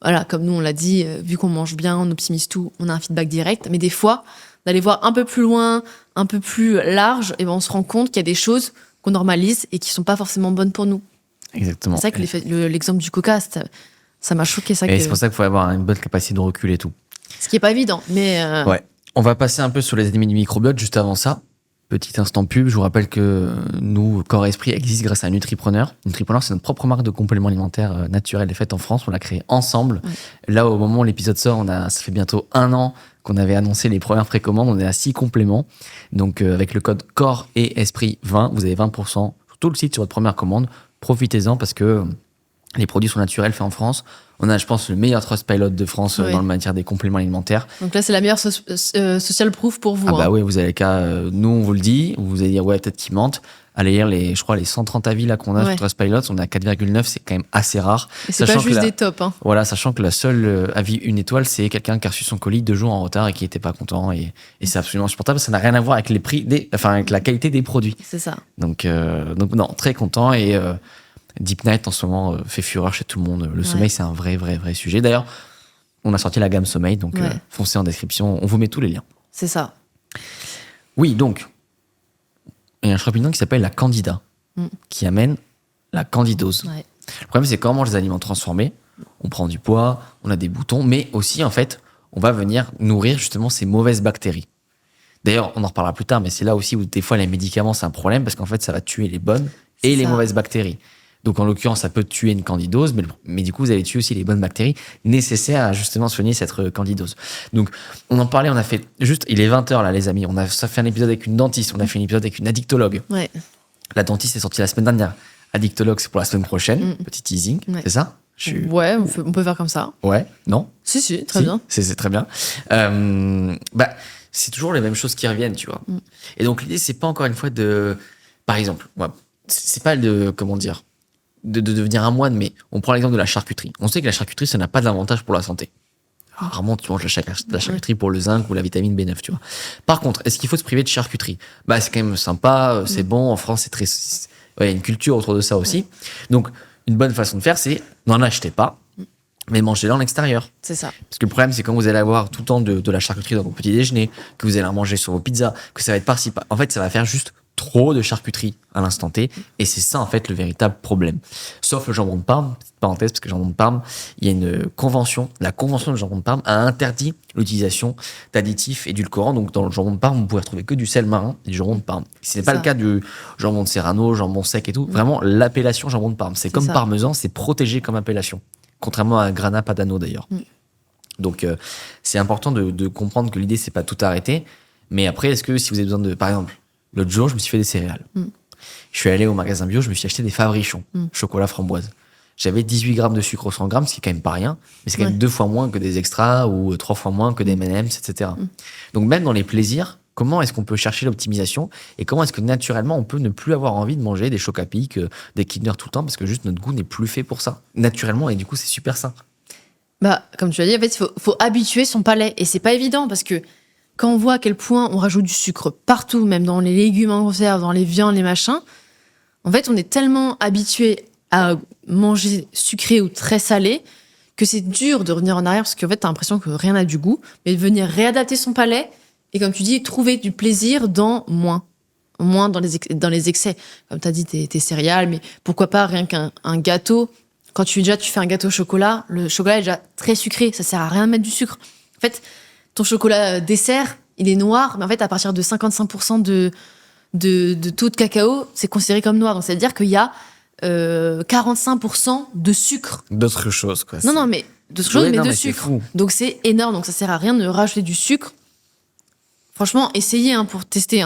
voilà, comme nous, on l'a dit, vu qu'on mange bien, on optimise tout, on a un feedback direct. Mais des fois, d'aller voir un peu plus loin, un peu plus large, et on se rend compte qu'il y a des choses qu'on normalise et qui sont pas forcément bonnes pour nous. Exactement. C'est vrai que l'exemple du coca, ça m'a choqué. Ça, et c'est pour ça qu'il faut avoir une bonne capacité de recul et tout. Ce qui est pas évident, mais... Ouais. On va passer un peu sur les ennemis du microbiote juste avant ça. Petit instant pub, je vous rappelle que nous, Corps Esprit, existe grâce à Nutripreneur. Nutripreneur, c'est notre propre marque de compléments alimentaires naturels et faite en France. On l'a créée ensemble. Ouais. Là, au moment où l'épisode sort, ça fait bientôt 1 an qu'on avait annoncé les premières précommandes. On est à 6 compléments. Donc, avec le code Corps et Esprit 20, vous avez 20% sur tout le site sur votre première commande. Profitez-en parce que les produits sont naturels, faits en France. On a, je pense, le meilleur Trustpilot de France dans le matière des compléments alimentaires. Donc là, c'est la meilleure social proof pour vous. Ah bah oui, vous avez qu'à... nous, on vous le dit. Vous allez dire, ouais, peut-être qu'ils mentent. Allez lire les 130 avis là, qu'on a sur Trustpilot. On est à 4,9. C'est quand même assez rare. Et c'est pas juste des tops. Hein. Voilà, sachant que la seule avis 1 étoile, c'est quelqu'un qui a reçu son colis 2 jours en retard et qui n'était pas content. Et c'est absolument insupportable. Ça n'a rien à voir avec les prix, avec la qualité des produits. C'est ça. Donc non, très content. Et... Deep Night en ce moment fait fureur chez tout le monde. Le sommeil, c'est un vrai sujet. D'ailleurs, on a sorti la gamme sommeil, donc foncez en description. On vous met tous les liens. C'est ça. Oui, donc, il y a un champignon qui s'appelle la candida, qui amène la candidose. Ouais. Le problème, c'est quand on mange des aliments transformés, on prend du poids, on a des boutons, mais aussi, en fait, on va venir nourrir justement ces mauvaises bactéries. D'ailleurs, on en reparlera plus tard, mais c'est là aussi où des fois les médicaments, c'est un problème, parce qu'en fait, ça va tuer les bonnes et les mauvaises bactéries. Donc, en l'occurrence, ça peut tuer une candidose, mais du coup, vous allez tuer aussi les bonnes bactéries nécessaires à justement soigner cette candidose. Donc, on en parlait, on a fait juste, il est 20h là, les amis. On a fait un épisode avec une dentiste, on a fait un épisode avec une addictologue. Ouais. La dentiste est sortie la semaine dernière. Addictologue, c'est pour la semaine prochaine. Petit teasing, c'est ça? Ouais, on peut faire comme ça. Ouais, non? Si, très bien. C'est très bien. C'est toujours les mêmes choses qui reviennent, tu vois. Et donc, l'idée, c'est pas encore une fois par exemple, c'est pas comment dire, de devenir un moine, mais on prend l'exemple de la charcuterie. On sait que la charcuterie, ça n'a pas d'avantage pour la santé. Rarement, tu manges la charcuterie pour le zinc ou la vitamine B9, tu vois. Par contre, est-ce qu'il faut se priver de charcuterie? C'est quand même sympa, c'est bon. En France, c'est il y a une culture autour de ça aussi. Donc, une bonne façon de faire, c'est n'en achetez pas, mais mangez-la en extérieur. C'est ça. Parce que le problème, c'est quand vous allez avoir tout le temps de la charcuterie dans vos petits déjeuners, que vous allez en manger sur vos pizzas, que ça va être par-ci. En fait, ça va faire juste trop de charcuterie à l'instant T, et c'est ça en fait le véritable problème. Sauf le jambon de Parme, petite parenthèse, parce que le jambon de Parme, il y a une convention, la convention du jambon de Parme a interdit l'utilisation d'additifs édulcorants, donc dans le jambon de Parme, vous pouvez retrouver que du sel marin et du jambon de Parme. Ce n'est pas le cas du jambon de Serrano, jambon sec et tout, vraiment l'appellation jambon de Parme, c'est comme ça. Parmesan, c'est protégé comme appellation, contrairement à Grana Padano d'ailleurs. Donc c'est important de comprendre que l'idée, c'est pas tout arrêter, mais après, est-ce que si vous avez besoin par exemple, l'autre jour, je me suis fait des céréales. Je suis allé au magasin bio, je me suis acheté des Fabrichons, chocolat framboise. J'avais 18 grammes de sucre au 100 grammes, ce qui est quand même pas rien, mais c'est quand même 2 fois moins que des extras ou 3 fois moins que des M&M's, etc. Donc même dans les plaisirs, comment est-ce qu'on peut chercher l'optimisation et comment est-ce que naturellement on peut ne plus avoir envie de manger des Choc-à-Pic, des Kinder tout le temps parce que juste notre goût n'est plus fait pour ça, naturellement, et du coup c'est super sain. Comme tu as dit, en fait, il faut habituer son palais, et c'est pas évident parce que quand on voit à quel point on rajoute du sucre partout, même dans les légumes en conserve, dans les viandes, les machins, en fait, on est tellement habitué à manger sucré ou très salé que c'est dur de revenir en arrière parce qu'en fait, t'as l'impression que rien n'a du goût, mais de venir réadapter son palais et, comme tu dis, trouver du plaisir dans moins dans les excès. Comme t'as dit, tes céréales, mais pourquoi pas rien qu'un gâteau quand tu fais un gâteau au chocolat, le chocolat est déjà très sucré, ça sert à rien de mettre du sucre. En fait, ton chocolat dessert, il est noir, mais en fait, à partir de 55% de taux de cacao, c'est considéré comme noir. Donc, ça veut dire qu'il y a 45% de sucre. D'autres choses, quoi. Non, mais d'autres choses, Ouais, mais non, de mais c'est sucre. fou. Donc, c'est énorme. Donc, ça sert à rien de rajouter du sucre. Franchement, essayez pour tester.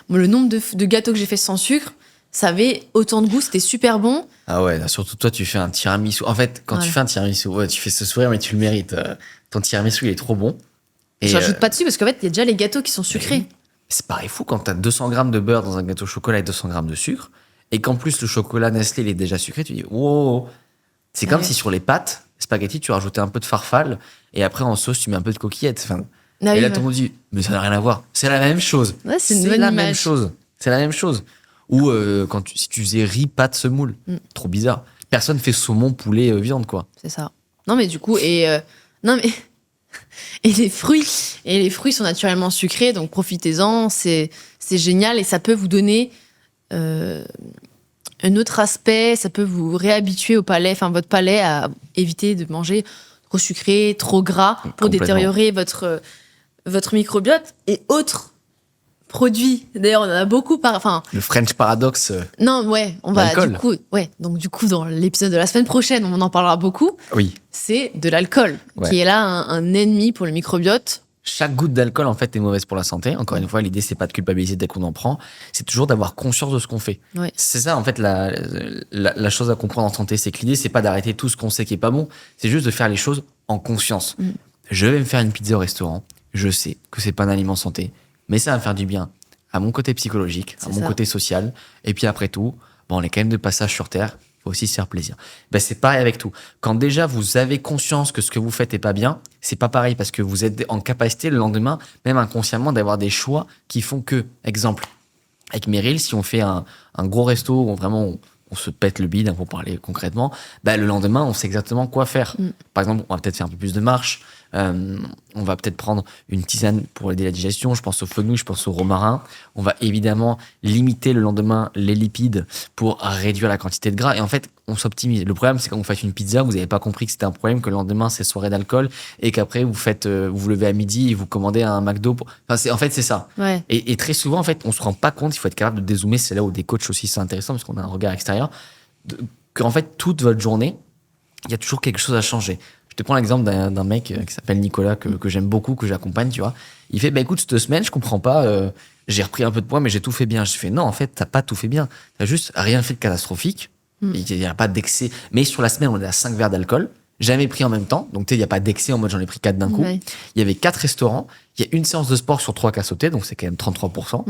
Moi, le nombre de gâteaux que j'ai fait sans sucre, ça avait autant de goût, c'était super bon. Ah ouais, là, surtout toi, tu fais un tiramisu. En fait, quand tu fais un tiramisu, ouais, tu fais ce sourire, mais tu le mérites. Ton tiramisu, il est trop bon. Et Je rajoute pas dessus parce qu'en fait, il y a déjà les gâteaux qui sont sucrés. c'est pareil fou quand t'as 200 grammes de beurre dans un gâteau au chocolat et 200 grammes de sucre, et qu'en plus le chocolat Nestlé il est déjà sucré, tu dis wow. C'est comme si sur les pâtes spaghetti tu rajoutais un peu de farfalle et après en sauce tu mets un peu de coquillettes. Enfin, Ah et oui, là ouais. tout le monde dit mais ça n'a rien à voir. C'est la même chose. Ouais, c'est une bonne la image. même chose. C'est la même chose. Ou si tu faisais riz pâte semoule, trop bizarre. Personne fait saumon poulet viande quoi. C'est ça. Non, mais du coup, non, mais. Et les fruits sont naturellement sucrés, donc profitez-en, c'est génial et ça peut vous donner un autre aspect, ça peut vous réhabituer au palais, enfin votre palais à éviter de manger trop sucré, trop gras pour Complètement. détériorer votre microbiote. Et autres produits, d'ailleurs on en a beaucoup Le French paradoxe. non, ouais, on va L'alcool. du coup dans l'épisode de la semaine prochaine, on en parlera beaucoup. Oui. C'est de l'alcool, Ouais. qui est là un ennemi pour le microbiote. Chaque goutte d'alcool, en fait, est mauvaise pour la santé. Encore une fois, l'idée, c'est pas de culpabiliser dès qu'on en prend. C'est toujours d'avoir conscience de ce qu'on fait. Ouais. C'est ça, en fait, la chose à comprendre en santé. C'est que l'idée, c'est pas d'arrêter tout ce qu'on sait qui est pas bon. C'est juste de faire les choses en conscience. Je vais me faire une pizza au restaurant. Je sais que c'est pas un aliment santé. Mais ça va me faire du bien à mon côté psychologique, à C'est mon ça. côté social. Et puis après tout, on est quand même de passage sur Terre. Il faut aussi se faire plaisir. C'est pareil avec tout. Quand déjà vous avez conscience que ce que vous faites est pas bien, c'est pas pareil parce que vous êtes en capacité le lendemain, même inconsciemment, d'avoir des choix qui font que, exemple, avec Meryl, si on fait un gros resto où vraiment on se pète le bide, pour parler concrètement, le lendemain, on sait exactement quoi faire. Par exemple, on va peut-être faire un peu plus de marche, on va peut-être prendre une tisane pour aider la digestion, je pense au fenouil, je pense au romarin. On va évidemment limiter le lendemain les lipides pour réduire la quantité de gras. Et en fait, on s'optimise. Le problème, c'est quand vous faites une pizza, vous n'avez pas compris que c'était un problème, que le lendemain, c'est soirée d'alcool, et qu'après, vous vous levez à midi et vous commandez un McDo. En fait, c'est ça. Ouais. Et très souvent, en fait, on se rend pas compte, il faut être capable de dézoomer, c'est là où des coachs aussi, c'est intéressant, parce qu'on a un regard extérieur, qu'en fait, toute votre journée, il y a toujours quelque chose à changer. Je te prends l'exemple d'un mec qui s'appelle Nicolas, que j'aime beaucoup, que j'accompagne, tu vois. Il fait, écoute, cette semaine, je comprends pas, j'ai repris un peu de poids, mais j'ai tout fait bien. Je fais, non, en fait, t'as pas tout fait bien. T'as juste rien fait de catastrophique. Il n'y a pas d'excès. Mais sur la semaine, on est à 5 verres d'alcool. Jamais pris en même temps. Donc, tu sais, il n'y a pas d'excès en mode j'en ai pris 4 d'un coup. Ouais. Il y avait 4 restaurants. Il y a une séance de sport sur 3 qui a sauté. Donc, c'est quand même 33%.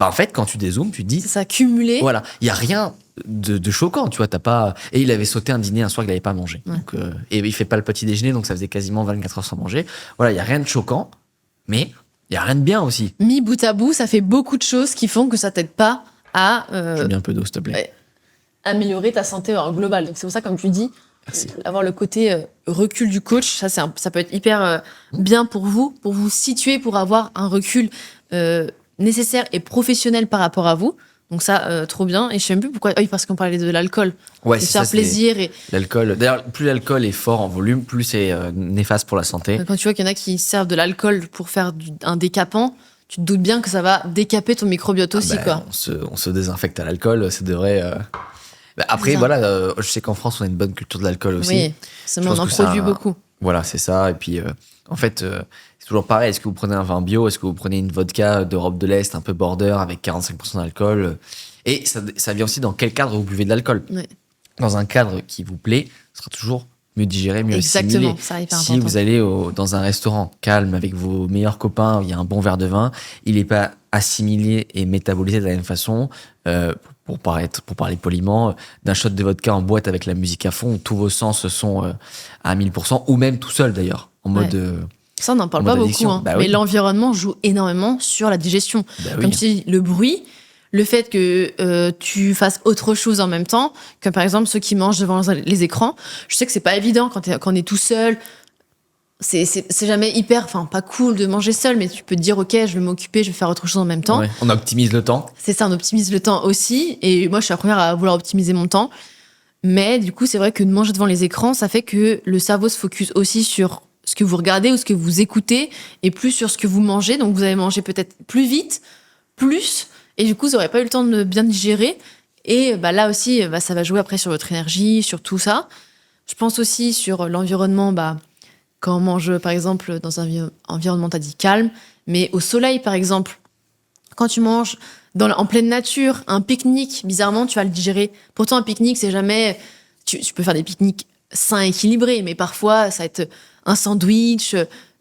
En fait, quand tu dézoomes, tu te dis, C'est ça, cumulé. voilà, il y a rien de choquant, tu vois, t'as pas. Et il avait sauté un dîner un soir qu'il n'avait pas mangé. Ouais. Donc, et il fait pas le petit déjeuner, donc ça faisait quasiment 24 heures sans manger. Voilà, il y a rien de choquant, mais il y a rien de bien aussi. Mis bout à bout, ça fait beaucoup de choses qui font que ça t'aide pas à Je veux bien un peu d'eau, s'il te plaît. ouais. améliorer ta santé en global. Donc c'est pour ça, comme tu dis, Merci. avoir le côté recul du coach, ça peut être hyper bien pour vous situer, pour avoir un recul nécessaire et professionnel par rapport à vous. Donc ça, trop bien. Et je sais même plus pourquoi. Oui, parce qu'on parlait de l'alcool. Ouais, Et c'est faire ça, plaisir. Et l'alcool. D'ailleurs, plus l'alcool est fort en volume, plus c'est néfaste pour la santé. quand tu vois qu'il y en a qui servent de l'alcool pour faire un décapant, tu te doutes bien que ça va décaper ton microbiote aussi, quoi. On se désinfecte à l'alcool, ça devrait. Après, C'est ça. voilà, je sais qu'en France, on a une bonne culture de l'alcool aussi. Oui, Je on pense en que ça- produit beaucoup. Voilà, c'est ça. Et puis, en fait, c'est toujours pareil. Est-ce que vous prenez un vin bio? Est-ce que vous prenez une vodka d'Europe de l'Est, un peu border, avec 45% d'alcool? Et ça vient aussi dans quel cadre vous buvez de l'alcool. Ouais. Dans un cadre qui vous plaît, ce sera toujours mieux digéré, mieux Exactement, assimilé. ça hyper Si important. vous allez dans un restaurant calme avec vos meilleurs copains, il y a un bon verre de vin, il n'est pas assimilé et métabolisé de la même façon, pour parler poliment, d'un shot de vodka en boîte avec la musique à fond, où tous vos sens sont à 1000%, ou même tout seul d'ailleurs, en mode... Ça, on n'en parle en pas mode beaucoup. addiction. Hein. Bah Mais oui. l'environnement joue énormément sur la digestion. oui. Comme si le bruit, le fait que tu fasses autre chose en même temps, comme par exemple ceux qui mangent devant les écrans. Je sais que c'est pas évident quand on est tout seul. C'est jamais hyper, enfin pas cool de manger seul, mais tu peux te dire ok, je vais m'occuper, je vais faire autre chose en même temps. Ouais, on optimise le temps. C'est ça, on optimise le temps aussi. Et moi, je suis la première à vouloir optimiser mon temps. Mais du coup, c'est vrai que de manger devant les écrans, ça fait que le cerveau se focus aussi sur ce que vous regardez ou ce que vous écoutez et plus sur ce que vous mangez. Donc, vous allez manger peut-être plus vite, plus, et du coup, vous n'aurez pas eu le temps de bien digérer. Et là aussi, ça va jouer après sur votre énergie, sur tout ça. Je pense aussi sur l'environnement, quand on mange, par exemple, dans un environnement, t'as dit calme, mais au soleil, par exemple, quand tu manges en pleine nature, un pique-nique, bizarrement, tu vas le digérer. Pourtant, un pique-nique, c'est jamais... Tu peux faire des pique-niques sains, équilibrés, mais parfois, ça va être un sandwich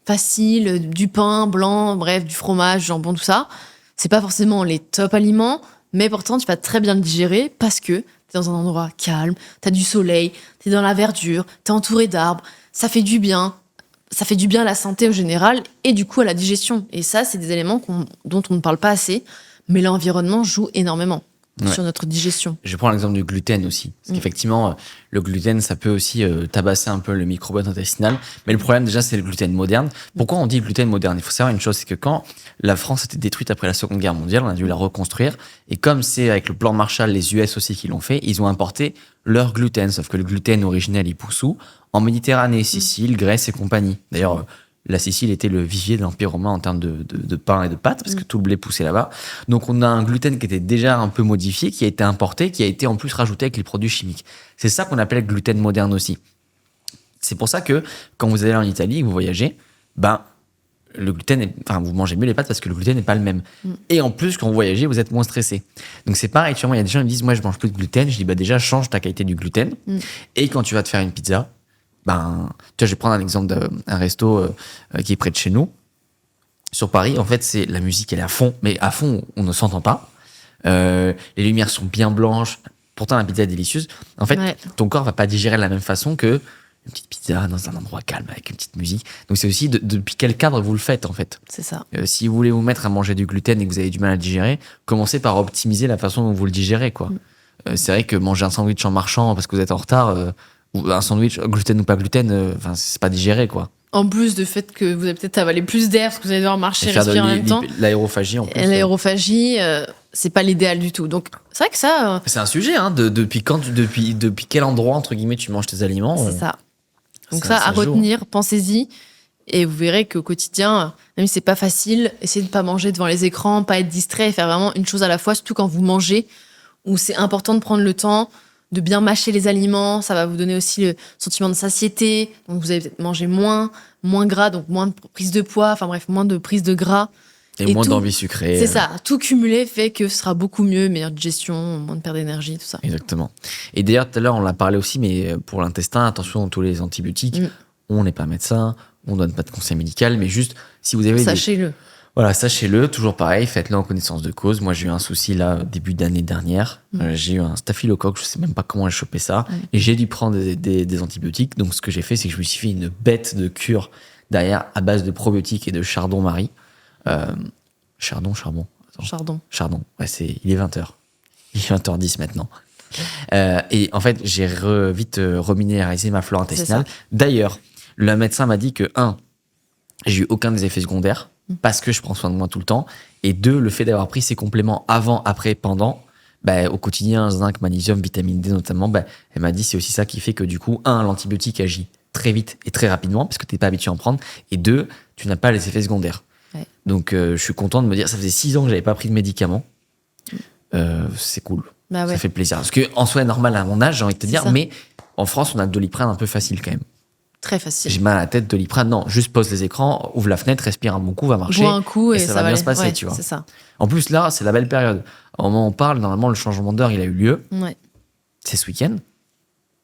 facile, du pain blanc, bref, du fromage, du jambon, tout ça. C'est pas forcément les top aliments, mais pourtant, tu vas très bien le digérer parce que t'es dans un endroit calme, t'as du soleil, t'es dans la verdure, t'es entouré d'arbres, ça fait du bien. Ça fait du bien à la santé au général et du coup à la digestion. Et ça, c'est des éléments dont on ne parle pas assez, mais l'environnement joue énormément sur notre digestion. Je prends l'exemple du gluten aussi. Parce qu'effectivement, le gluten, ça peut aussi tabasser un peu le microbiote intestinal. Mais le problème, déjà, c'est le gluten moderne. Pourquoi on dit gluten moderne ? Il faut savoir une chose, c'est que quand la France était détruite après la Seconde Guerre mondiale, on a dû la reconstruire. Et comme c'est avec le plan Marshall, les US aussi qui l'ont fait, ils ont importé leur gluten. Sauf que le gluten originel, il pousse où ? En Méditerranée, Sicile, Grèce et compagnie. D'ailleurs, la Sicile était le vivier de l'Empire romain en termes de pain et de pâtes, parce que tout le blé poussait là-bas. Donc, on a un gluten qui était déjà un peu modifié, qui a été importé, qui a été en plus rajouté avec les produits chimiques. C'est ça qu'on appelle gluten moderne aussi. C'est pour ça que, quand vous allez en Italie, que vous voyagez, le gluten vous mangez mieux les pâtes parce que le gluten n'est pas le même. Et en plus, quand vous voyagez, vous êtes moins stressé. Donc, c'est pareil. Tu vois, il y a des gens qui me disent, moi, je mange plus de gluten. Je dis, déjà, change ta qualité du gluten. Et quand tu vas te faire une pizza, tu vois, je vais prendre un exemple d'un resto qui est près de chez nous. Sur Paris, en fait, c'est la musique, elle est à fond, mais à fond, on ne s'entend pas. Les lumières sont bien blanches. Pourtant, la pizza est délicieuse. En fait, ton corps va pas digérer de la même façon que une petite pizza dans un endroit calme avec une petite musique. Donc, c'est aussi depuis quel cadre vous le faites, en fait. C'est ça. Si vous voulez vous mettre à manger du gluten et que vous avez du mal à le digérer, commencez par optimiser la façon dont vous le digérez, quoi. C'est vrai que manger un sandwich en marchant parce que vous êtes en retard... ou un sandwich, gluten ou pas gluten, c'est pas digéré, quoi. En plus du fait que vous allez peut-être avaler plus d'air parce que vous allez devoir marcher, respirer en même temps. L'aérophagie, en plus. Et l'aérophagie, c'est pas l'idéal du tout. Donc, c'est vrai que ça... C'est un sujet, depuis quel endroit, entre guillemets, tu manges tes aliments. C'est ça. Donc ça, à retenir, pensez-y. Et vous verrez qu'au quotidien, même si c'est pas facile, essayez de pas manger devant les écrans, pas être distrait, faire vraiment une chose à la fois, surtout quand vous mangez, où c'est important de prendre le temps de bien mâcher les aliments, ça va vous donner aussi le sentiment de satiété, donc vous allez peut-être manger moins gras, donc moins de prise de poids, enfin bref, moins de prise de gras. Et moins d'envie sucrée. C'est ça, tout cumulé fait que ce sera beaucoup mieux, meilleure digestion, moins de perte d'énergie, tout ça. Exactement. Et d'ailleurs, tout à l'heure, on l'a parlé aussi, mais pour l'intestin, attention à tous les antibiotiques. On n'est pas médecin, on donne pas de conseil médical, mais juste, si vous avez Sachez-le. Voilà, sachez-le, toujours pareil, faites-le en connaissance de cause. Moi, j'ai eu un souci là, début d'année dernière. J'ai eu un staphylocoque, je sais même pas comment j'ai chopé ça. Et j'ai dû prendre des antibiotiques. Donc, ce que j'ai fait, c'est que je me suis fait une bête de cure derrière à base de probiotiques et de chardon-marie. Chardon. Ouais, il est 20h. Il est 20h10 maintenant. Et en fait, j'ai vite reminéralisé ma flore intestinale. D'ailleurs, le médecin m'a dit que, j'ai eu aucun des effets secondaires. Parce que je prends soin de moi tout le temps. Et 2, le fait d'avoir pris ces compléments avant, après, pendant, au quotidien, zinc, magnésium, vitamine D notamment, elle m'a dit c'est aussi ça qui fait que du coup, 1, l'antibiotique agit très vite et très rapidement parce que tu n'es pas habitué à en prendre. Et 2, tu n'as pas les effets secondaires. Ouais. Donc, je suis content de me dire, ça faisait 6 ans que je n'avais pas pris de médicaments. C'est cool. Ça fait plaisir. Parce qu'en soi, normal à mon âge, j'ai envie de te dire, mais en France, on a le Doliprane un peu facile quand même. Très facile. J'ai mal à la tête, Doliprane. Non, juste pose les écrans, ouvre la fenêtre, respire un bon coup, va marcher. Bois un coup et ça va bien se passer, tu vois. C'est ça. En plus, là, c'est la belle période. Au moment où on parle, normalement, le changement d'heure, il a eu lieu. Ouais. C'est ce week-end.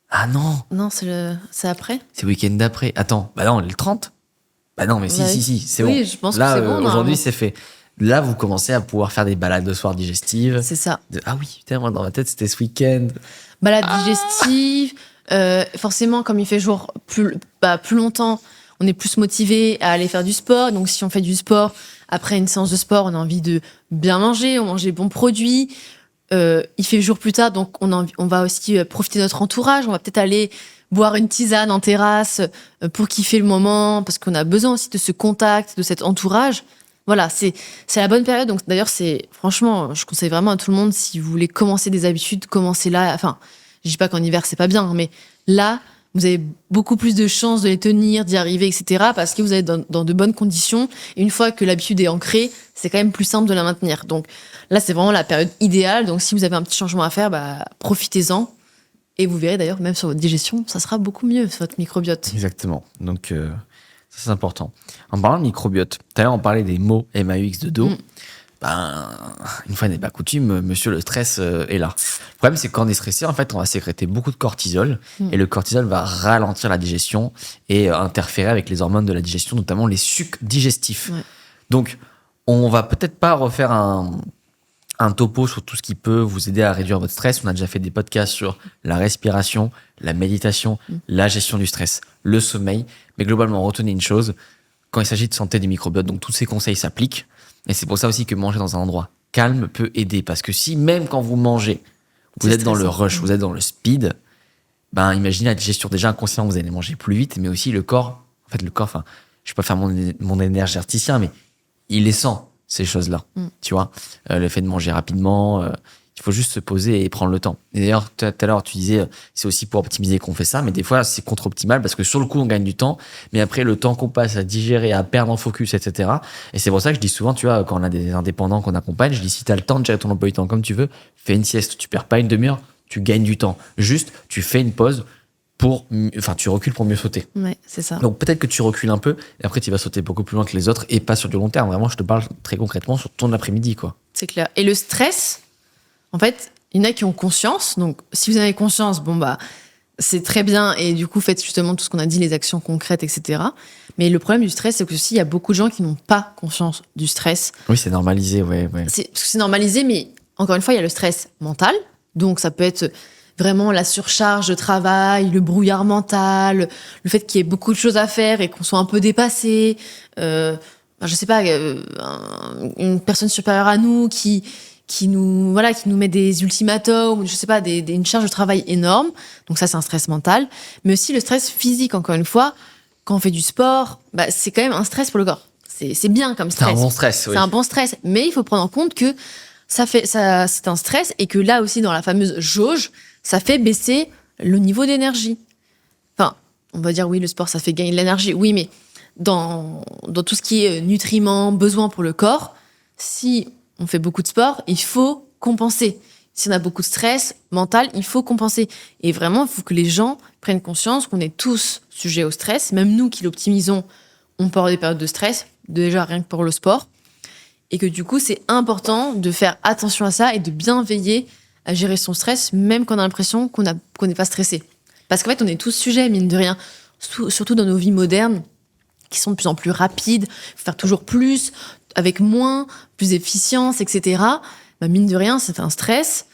Ah non. Non, c'est après. C'est le week-end d'après. Attends, non, on est le 30. Non, mais si, c'est bon. Oui, je pense là, que c'est bon. Aujourd'hui, c'est fait. Là, vous commencez à pouvoir faire des balades de soir digestives. C'est ça. Ah oui, putain, moi, dans ma tête, c'était ce week-end. Balade digestive. Forcément, comme il fait jour plus longtemps, on est plus motivé à aller faire du sport. Donc, si on fait du sport, après une séance de sport, on a envie de bien manger, on mange des bons produits. Il fait jour plus tard, donc on va aussi profiter de notre entourage. On va peut-être aller boire une tisane en terrasse pour kiffer le moment, parce qu'on a besoin aussi de ce contact, de cet entourage. Voilà, c'est la bonne période. Donc, d'ailleurs, franchement, je conseille vraiment à tout le monde, si vous voulez commencer des habitudes, commencez là. Enfin, Je dis pas qu'en hiver, c'est pas bien, mais là, vous avez beaucoup plus de chances de les tenir, d'y arriver, etc. parce que vous êtes dans de bonnes conditions. Et une fois que l'habitude est ancrée, c'est quand même plus simple de la maintenir. Donc là, c'est vraiment la période idéale. Donc si vous avez un petit changement à faire, profitez-en. Et vous verrez d'ailleurs, même sur votre digestion, ça sera beaucoup mieux, votre microbiote. Exactement. Donc, ça, c'est important. En parlant de microbiote, tout à l'heure, on parlait des mots MAUX de dos. Une fois n'est pas coutume, monsieur, le stress est là. Le problème, c'est que quand on est stressé, en fait, on va sécréter beaucoup de cortisol. Et le cortisol va ralentir la digestion et interférer avec les hormones de la digestion, notamment les sucs digestifs. Ouais. Donc, on va peut-être pas refaire un topo sur tout ce qui peut vous aider à réduire votre stress. On a déjà fait des podcasts sur la respiration, la méditation, la gestion du stress, le sommeil. Mais globalement, retenez une chose, quand il s'agit de santé du microbiote, donc tous ces conseils s'appliquent. Et c'est pour ça aussi que manger dans un endroit calme peut aider. Parce que si même quand vous mangez, vous êtes dans le rush, vous êtes dans le speed, imaginez la digestion. Déjà, inconsciemment, vous allez manger plus vite, mais aussi le corps, je ne vais pas faire mon énergéticien, mais il les sent, ces choses-là. Tu vois, le fait de manger rapidement, il faut juste se poser et prendre le temps. Et d'ailleurs, tout à l'heure, tu disais, c'est aussi pour optimiser qu'on fait ça, mais des fois, c'est contre-optimal parce que sur le coup, on gagne du temps, mais après, le temps qu'on passe à digérer, à perdre en focus, etc. Et c'est pour ça que je dis souvent, tu vois, quand on a des indépendants qu'on accompagne, je dis, si tu as le temps de gérer ton emploi du temps comme tu veux, fais une sieste. Tu perds pas une demi-heure, tu gagnes du temps. Juste, tu fais une pause tu recules pour mieux sauter. Ouais, c'est ça. Donc peut-être que tu recules un peu et après tu vas sauter beaucoup plus loin que les autres et pas sur du long terme. Vraiment, je te parle très concrètement sur ton après-midi, quoi. C'est clair. Et le stress, en fait, il y en a qui ont conscience. Donc, si vous avez conscience, c'est très bien. Et du coup, faites justement tout ce qu'on a dit, les actions concrètes, etc. Mais le problème du stress, c'est que aussi, il y a beaucoup de gens qui n'ont pas conscience du stress. Oui, c'est normalisé, ouais. Parce que c'est normalisé, mais encore une fois, il y a le stress mental. Donc, ça peut être vraiment la surcharge de travail, le brouillard mental, le fait qu'il y ait beaucoup de choses à faire et qu'on soit un peu dépassé. Je sais pas, une personne supérieure à nous qui nous met des ultimatums, je sais pas, une charge de travail énorme. Donc ça, c'est un stress mental. Mais aussi le stress physique, encore une fois. Quand on fait du sport, c'est quand même un stress pour le corps. C'est bien comme stress. C'est un bon stress, oui. C'est un bon stress. Mais il faut prendre en compte que c'est un stress et que là aussi, dans la fameuse jauge, ça fait baisser le niveau d'énergie. Enfin, on va dire, oui, le sport, ça fait gagner de l'énergie. Oui, mais dans tout ce qui est nutriments, besoins pour le corps, si on fait beaucoup de sport, il faut compenser. Si on a beaucoup de stress mental, il faut compenser. Et vraiment, il faut que les gens prennent conscience qu'on est tous sujets au stress. Même nous qui l'optimisons, on peut avoir des périodes de stress, déjà rien que pour le sport. Et que du coup, c'est important de faire attention à ça et de bien veiller à gérer son stress, même quand on a l'impression qu'on n'est pas stressé. Parce qu'en fait, on est tous sujets, mine de rien. Surtout dans nos vies modernes, qui sont de plus en plus rapides. Il faut faire toujours plus, avec moins, plus d'efficience, etc. Mine de rien, c'est un stress.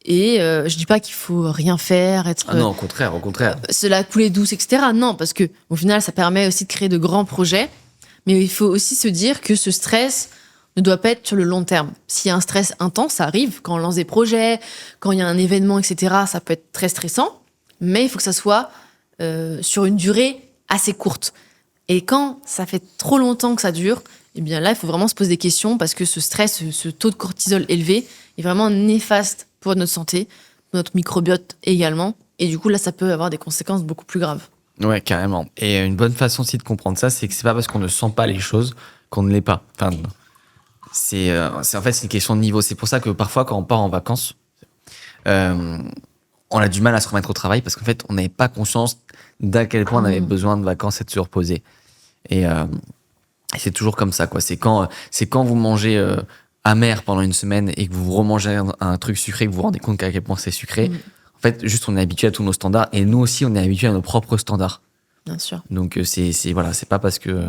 Et je dis pas qu'il faut rien faire, être... Ah non, au contraire. Se la couler douce, etc. Non, parce que au final, ça permet aussi de créer de grands projets. Mais il faut aussi se dire que ce stress ne doit pas être sur le long terme. S'il y a un stress intense, ça arrive. Quand on lance des projets, quand il y a un événement, etc., ça peut être très stressant. Mais il faut que ça soit sur une durée assez courte. Et quand ça fait trop longtemps que ça dure, eh bien là, il faut vraiment se poser des questions parce que ce stress, ce taux de cortisol élevé est vraiment néfaste pour notre santé, pour notre microbiote également. Et du coup, là, ça peut avoir des conséquences beaucoup plus graves. Ouais, carrément. Et une bonne façon aussi de comprendre ça, c'est que c'est pas parce qu'on ne sent pas les choses qu'on ne l'est pas. Enfin, c'est une question de niveau. C'est pour ça que parfois, quand on part en vacances, on a du mal à se remettre au travail parce qu'en fait, on n'avait pas conscience d'à quel point on avait besoin de vacances et de se reposer. Et c'est toujours comme ça, quoi. C'est quand vous mangez amer pendant une semaine et que vous remangez un truc sucré que vous vous rendez compte qu'à quel point c'est sucré. En fait, juste, on est habitué à tous nos standards et nous aussi, on est habitué à nos propres standards. Bien sûr. Donc, c'est pas parce que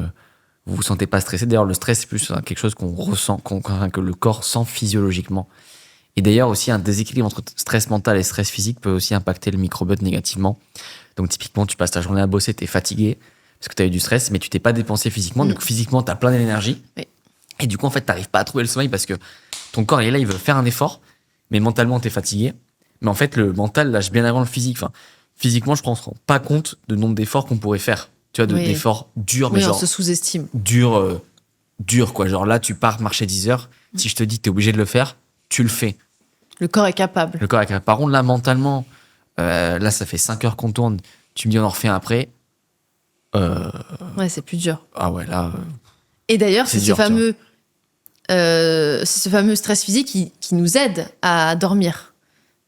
vous vous sentez pas stressé. D'ailleurs, le stress, c'est plus quelque chose qu'on ressent, que le corps sent physiologiquement. Et d'ailleurs, aussi, un déséquilibre entre stress mental et stress physique peut aussi impacter le microbiote négativement. Donc, typiquement, tu passes ta journée à bosser, t'es fatigué parce que t'as eu du stress, mais tu t'es pas dépensé physiquement. Donc, physiquement, t'as plein d'énergie. Oui. Et du coup, en fait, t'arrives pas à trouver le sommeil parce que ton corps, il est là, il veut faire un effort, mais mentalement, t'es fatigué. Mais en fait, le mental lâche bien avant le physique. Enfin, physiquement, je pense qu'on ne se rend pas compte du nombre d'efforts qu'on pourrait faire. Tu vois, d'efforts durs, mais on genre... se sous-estime. Dur, quoi. Genre là, tu pars marcher 10 heures. Si je te dis que tu es obligé de le faire, tu le fais. Le corps est capable. Par contre, là, mentalement, Là, ça fait 5 heures qu'on tourne. Tu me dis, on en refait un après. Ouais, c'est plus dur. Ah ouais, là. Et d'ailleurs, C'est c'est dur, c'est ce fameux stress physique qui nous aide à dormir.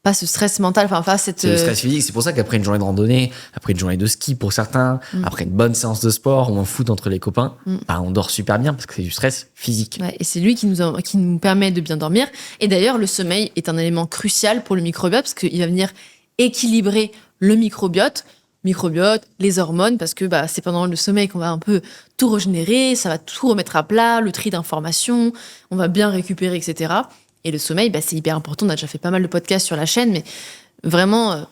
Pas ce stress mental, enfin, pas cette. C'est le stress physique. C'est pour ça qu'après une journée de randonnée, après une journée de ski pour certains, après une bonne séance de sport ou un foot entre les copains, bah, on dort super bien parce que c'est du stress physique. Ouais, et c'est lui qui nous permet de bien dormir. Et d'ailleurs, le sommeil est un élément crucial pour le microbiote parce qu'il va venir équilibrer le microbiote, les hormones, parce que bah, c'est pendant le sommeil qu'on va un peu tout régénérer, ça va tout remettre à plat, le tri d'informations, on va bien récupérer, etc. Et le sommeil, bah, c'est hyper important. On a déjà fait pas mal de podcasts sur la chaîne, mais vraiment,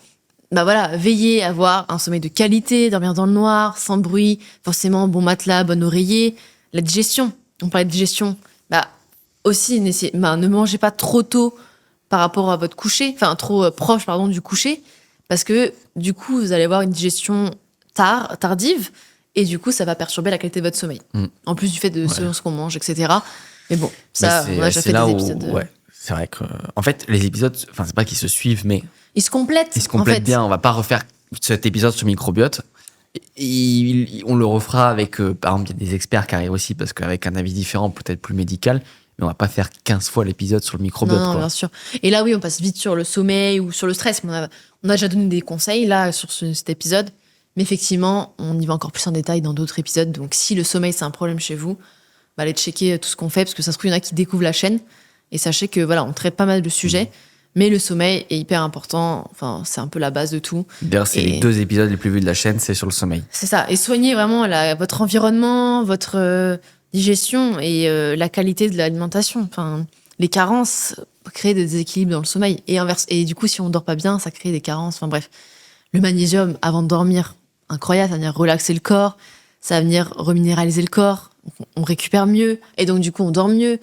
bah voilà, veiller à avoir un sommeil de qualité, dormir dans le noir, sans bruit, forcément bon matelas, bon oreiller. La digestion, on parlait de digestion, bah aussi, ne mangez pas trop tôt par rapport à votre coucher, enfin trop proche, pardon, du coucher, parce que du coup, vous allez avoir une digestion tardive, et du coup, ça va perturber la qualité de votre sommeil. En plus du fait de ce qu'on mange, etc. Mais bon, ça, on a déjà fait des épisodes. Ouais. C'est vrai que, en fait, les épisodes, enfin, c'est pas qu'ils se suivent, mais. Ils se complètent. Ils se complètent bien. On va pas refaire cet épisode sur le microbiote. On le refera avec, par exemple, il y a des experts qui arrivent aussi, parce qu'avec un avis différent, peut-être plus médical, mais on va pas faire 15 fois l'épisode sur le microbiote. Non, bien sûr. Et là, oui, on passe vite sur le sommeil ou sur le stress. On a déjà donné des conseils, là, sur cet épisode. Mais effectivement, on y va encore plus en détail dans d'autres épisodes. Donc, si le sommeil, c'est un problème chez vous, bah, allez checker tout ce qu'on fait, parce que ça se trouve, il y en a qui découvrent la chaîne. Et sachez que voilà, on traite pas mal de sujets, mais le sommeil est hyper important. Enfin, c'est un peu la base de tout. D'ailleurs, c'est les 2 épisodes les plus vus de la chaîne, c'est sur le sommeil. C'est ça. Et soignez vraiment votre environnement, votre digestion et la qualité de l'alimentation. Enfin, les carences créent des déséquilibres dans le sommeil. Et du coup, si on dort pas bien, ça crée des carences. Enfin bref, le magnésium avant de dormir, incroyable, ça va venir relaxer le corps, ça va venir reminéraliser le corps. On récupère mieux et donc du coup on dort mieux.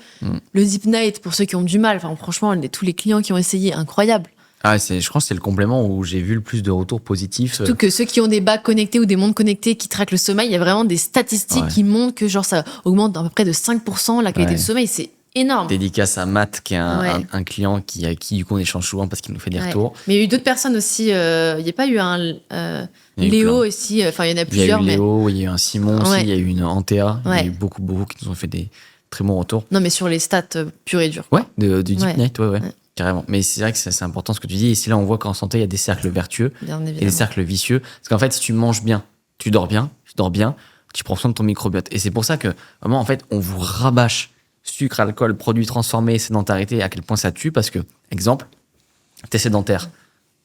Le Deep Night pour ceux qui ont du mal, enfin franchement tous les clients qui ont essayé, incroyable. Ah, je crois que c'est le complément où j'ai vu le plus de retours positifs. Surtout que ceux qui ont des bacs connectés ou des montres connectées qui traquent le sommeil, il y a vraiment des statistiques qui montrent que genre ça augmente d'à peu près de 5% la qualité de sommeil, c'est énorme. Dédicace à Matt qui est un client qui du coup on échange souvent parce qu'il nous fait des retours. Mais il y a eu d'autres personnes aussi, il n'y a pas eu un Léo aussi, enfin il y en a plusieurs. Il y a eu Léo, il y a eu un Simon aussi, il y a eu une Antea, il y a eu beaucoup qui nous ont fait des très bons retours. Non mais sur les stats purs et durs. Ouais, du Deep Night, ouais. Carrément. Mais c'est vrai que c'est important ce que tu dis. Et c'est là on voit qu'en santé, il y a des cercles vertueux et des cercles vicieux. Parce qu'en fait, si tu manges bien, tu dors bien, tu prends soin de ton microbiote. Et c'est pour ça que, vraiment, en fait, on vous rabâche sucre, alcool, produits transformés, sédentarité, à quel point ça tue. Parce que, exemple, t'es sédentaire,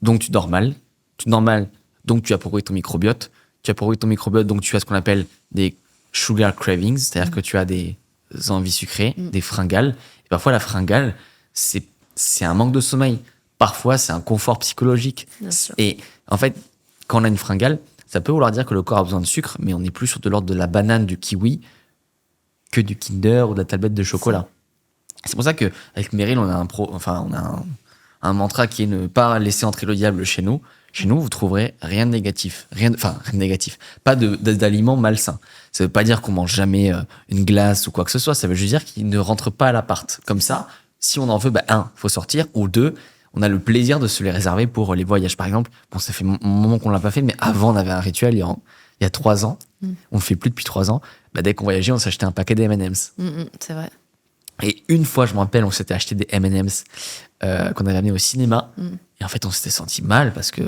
donc tu dors mal. Tu dors mal, donc tu as pourri ton microbiote. Tu as pourri ton microbiote, donc tu as ce qu'on appelle des sugar cravings, c'est-à-dire que tu as des envies sucrées, des fringales. Et parfois, la fringale, c'est un manque de sommeil. Parfois, c'est un confort psychologique. Et en fait, quand on a une fringale, ça peut vouloir dire que le corps a besoin de sucre, mais on est plus sur de l'ordre de la banane, du kiwi, que du Kinder ou de la tablette de chocolat. C'est pour ça qu'avec Meryl, on a un mantra qui est ne pas laisser entrer le diable chez nous. Chez nous, vous trouverez rien de négatif. Rien de négatif. Pas d'aliments malsains. Ça veut pas dire qu'on mange jamais une glace ou quoi que ce soit. Ça veut juste dire qu'il ne rentre pas à l'appart. Comme ça, si on en veut, faut sortir. Ou 2, on a le plaisir de se les réserver pour les voyages. Par exemple, bon, ça fait un moment qu'on l'a pas fait, mais avant, on avait un rituel il y a 3 ans. On le fait plus depuis 3 ans. Dès qu'on voyageait, on s'achetait un paquet de M&M's. C'est vrai. Et une fois, je me rappelle, on s'était acheté des M&M's qu'on avait amenés au cinéma. Et en fait, on s'était senti mal parce que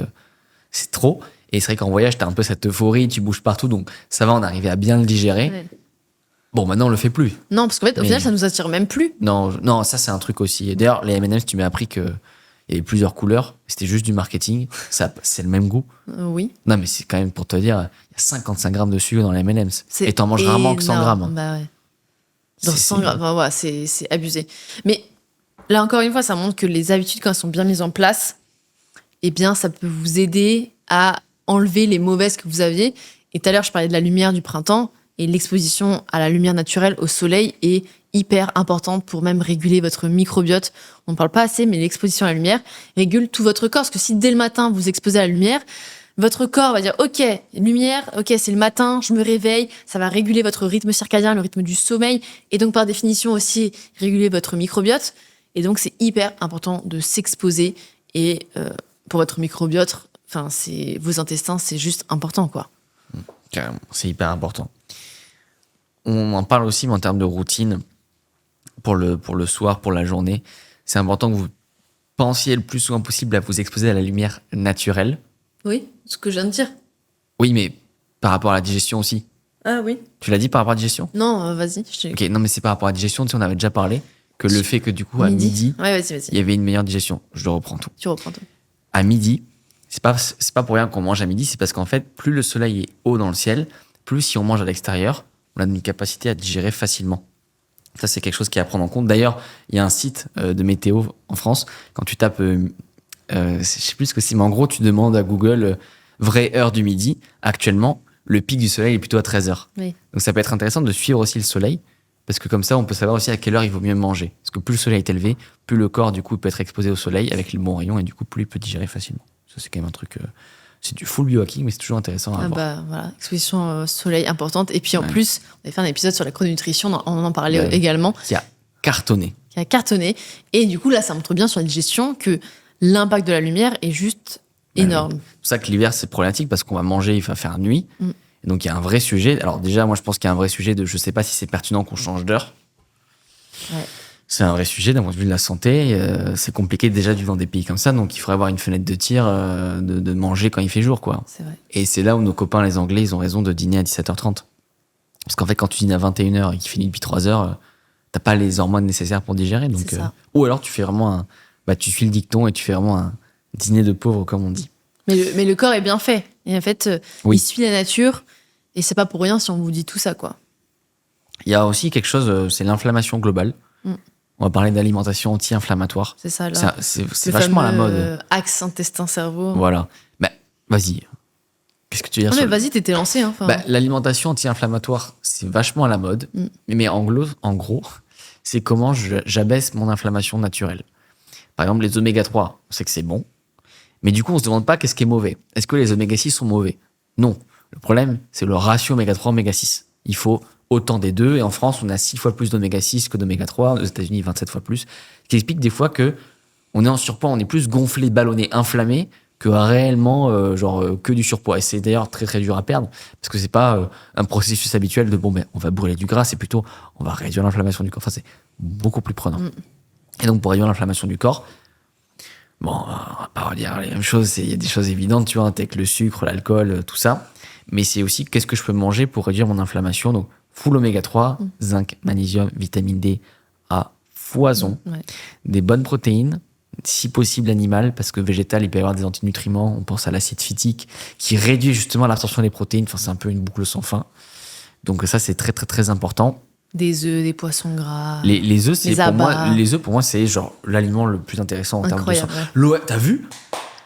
c'est trop. Et c'est vrai qu'en voyage, t'as un peu cette euphorie, tu bouges partout. Donc ça va, on arrivait à bien le digérer. Ouais. Bon, maintenant, on le fait plus. Non, parce qu'en fait, au final, ça nous attire même plus. Non, ça, c'est un truc aussi. D'ailleurs, les M&M's, tu m'as appris qu'il y avait plusieurs couleurs. C'était juste du marketing. Ça, c'est le même goût. Oui. Non, mais c'est quand même pour te dire, il y a 55 grammes de sucre dans les M&M's. Et t'en manges rarement que 100 grammes. Bah ouais. Dans 100 grammes, ouais, c'est abusé. Mais là, encore une fois, ça montre que les habitudes, quand elles sont bien mises en place, eh bien, ça peut vous aider à enlever les mauvaises que vous aviez. Et tout à l'heure, je parlais de la lumière du printemps. Et l'exposition à la lumière naturelle, au soleil, est hyper importante pour même réguler votre microbiote. On ne parle pas assez, mais l'exposition à la lumière régule tout votre corps. Parce que si dès le matin, vous exposez à la lumière, votre corps va dire « Ok, lumière, ok, c'est le matin, je me réveille. » Ça va réguler votre rythme circadien, le rythme du sommeil. Et donc, par définition aussi, réguler votre microbiote. Et donc, c'est hyper important de s'exposer et pour votre microbiote, enfin, vos intestins, c'est juste important, quoi. Carrément, c'est hyper important. On en parle aussi, mais en termes de routine, pour le soir, pour la journée, c'est important que vous pensiez le plus souvent possible à vous exposer à la lumière naturelle. Oui, ce que je viens de dire. Oui, mais par rapport à la digestion aussi. Ah oui. Tu l'as dit par rapport à la digestion? Non, vas-y. Ok, non, mais c'est par rapport à la digestion, tu sais, on avait déjà parlé que le fait que du coup, à midi, Ouais, vas-y. il y avait une meilleure digestion. Je reprends tout. Tu reprends tout. À midi, c'est pas pour rien qu'on mange à midi, c'est parce qu'en fait, plus le soleil est haut dans le ciel, plus si on mange à l'extérieur, on a une capacité à digérer facilement. Ça, c'est quelque chose qui est à prendre en compte. D'ailleurs, il y a un site de météo en France. Quand tu tapes, je sais plus ce que c'est, mais en gros, tu demandes à Google vraie heure du midi. Actuellement, le pic du soleil est plutôt à 13h. Oui. Donc, ça peut être intéressant de suivre aussi le soleil, parce que comme ça, on peut savoir aussi à quelle heure il vaut mieux manger. Parce que plus le soleil est élevé, plus le corps, du coup, peut être exposé au soleil avec les bons rayons, et du coup, plus il peut digérer facilement. Ça, c'est quand même un truc... c'est du full biohacking, mais c'est toujours intéressant à voir. Bah voilà, exposition au soleil importante. Et puis en plus, on avait fait un épisode sur la chrononutrition, on en parlait également. Qui a cartonné. Qui a cartonné. Et du coup, là, ça montre bien sur la digestion que l'impact de la lumière est juste énorme. C'est pour ça que l'hiver, c'est problématique, parce qu'on va manger, il va faire nuit. Et donc, il y a un vrai sujet. Alors déjà, moi, je pense qu'il y a un vrai sujet de... Je sais pas si c'est pertinent qu'on change d'heure. Ouais. C'est un vrai sujet d'un point de vue de la santé. C'est compliqué déjà de vivre dans des pays comme ça, donc il faudrait avoir une fenêtre de tir, de manger quand il fait jour, quoi. C'est vrai. Et c'est là où nos copains, les Anglais, ils ont raison de dîner à 17h30. Parce qu'en fait, quand tu dînes à 21h et qu'il finit depuis 3h, t'as pas les hormones nécessaires pour digérer. Donc, C'est ça. ou alors tu fais vraiment tu suis le dicton et tu fais vraiment un dîner de pauvres, comme on dit. Mais le corps est bien fait. Et en fait, Oui. il suit la nature. Et c'est pas pour rien si on vous dit tout ça, quoi. Il y a aussi quelque chose, c'est l'inflammation globale. On va parler d'alimentation anti-inflammatoire. C'est ça, là. C'est vachement à la mode. Axe intestin-cerveau. Voilà. Vas-y. Qu'est-ce que tu veux dire? Non, mais vas-y, t'étais lancé. Hein, l'alimentation anti-inflammatoire, c'est vachement à la mode. Mais en gros, c'est comment j'abaisse mon inflammation naturelle. Par exemple, les oméga 3, on sait que c'est bon. Mais du coup, on se demande pas qu'est-ce qui est mauvais. Est-ce que les oméga 6 sont mauvais? Non. Le problème, c'est le ratio oméga 3, oméga 6. Il faut autant des deux. Et en France, on a 6 fois plus d'oméga 6 que d'oméga 3. Aux États-Unis, 27 fois plus. Ce qui explique des fois que on est en surpoids, on est plus gonflé, ballonné, inflammé que réellement que du surpoids. Et c'est d'ailleurs très très dur à perdre parce que c'est pas un processus habituel de on va brûler du gras, c'est plutôt on va réduire l'inflammation du corps. Enfin, c'est beaucoup plus prenant. Et donc pour réduire l'inflammation du corps, on va pas redire les mêmes choses. Il y a des choses évidentes, tu vois, avec le sucre, l'alcool, tout ça. Mais c'est aussi qu'est-ce que je peux manger pour réduire mon inflammation. Donc full oméga 3, zinc, magnésium, vitamine D à foison, des bonnes protéines, si possible animal, parce que végétal, il peut y avoir des antinutriments. On pense à l'acide phytique qui réduit justement l'absorption des protéines. Enfin, c'est un peu une boucle sans fin. Donc ça, c'est très très très important. Des œufs, des poissons gras. Les œufs, pour moi, c'est genre l'aliment le plus intéressant en termes de sang. T'as vu?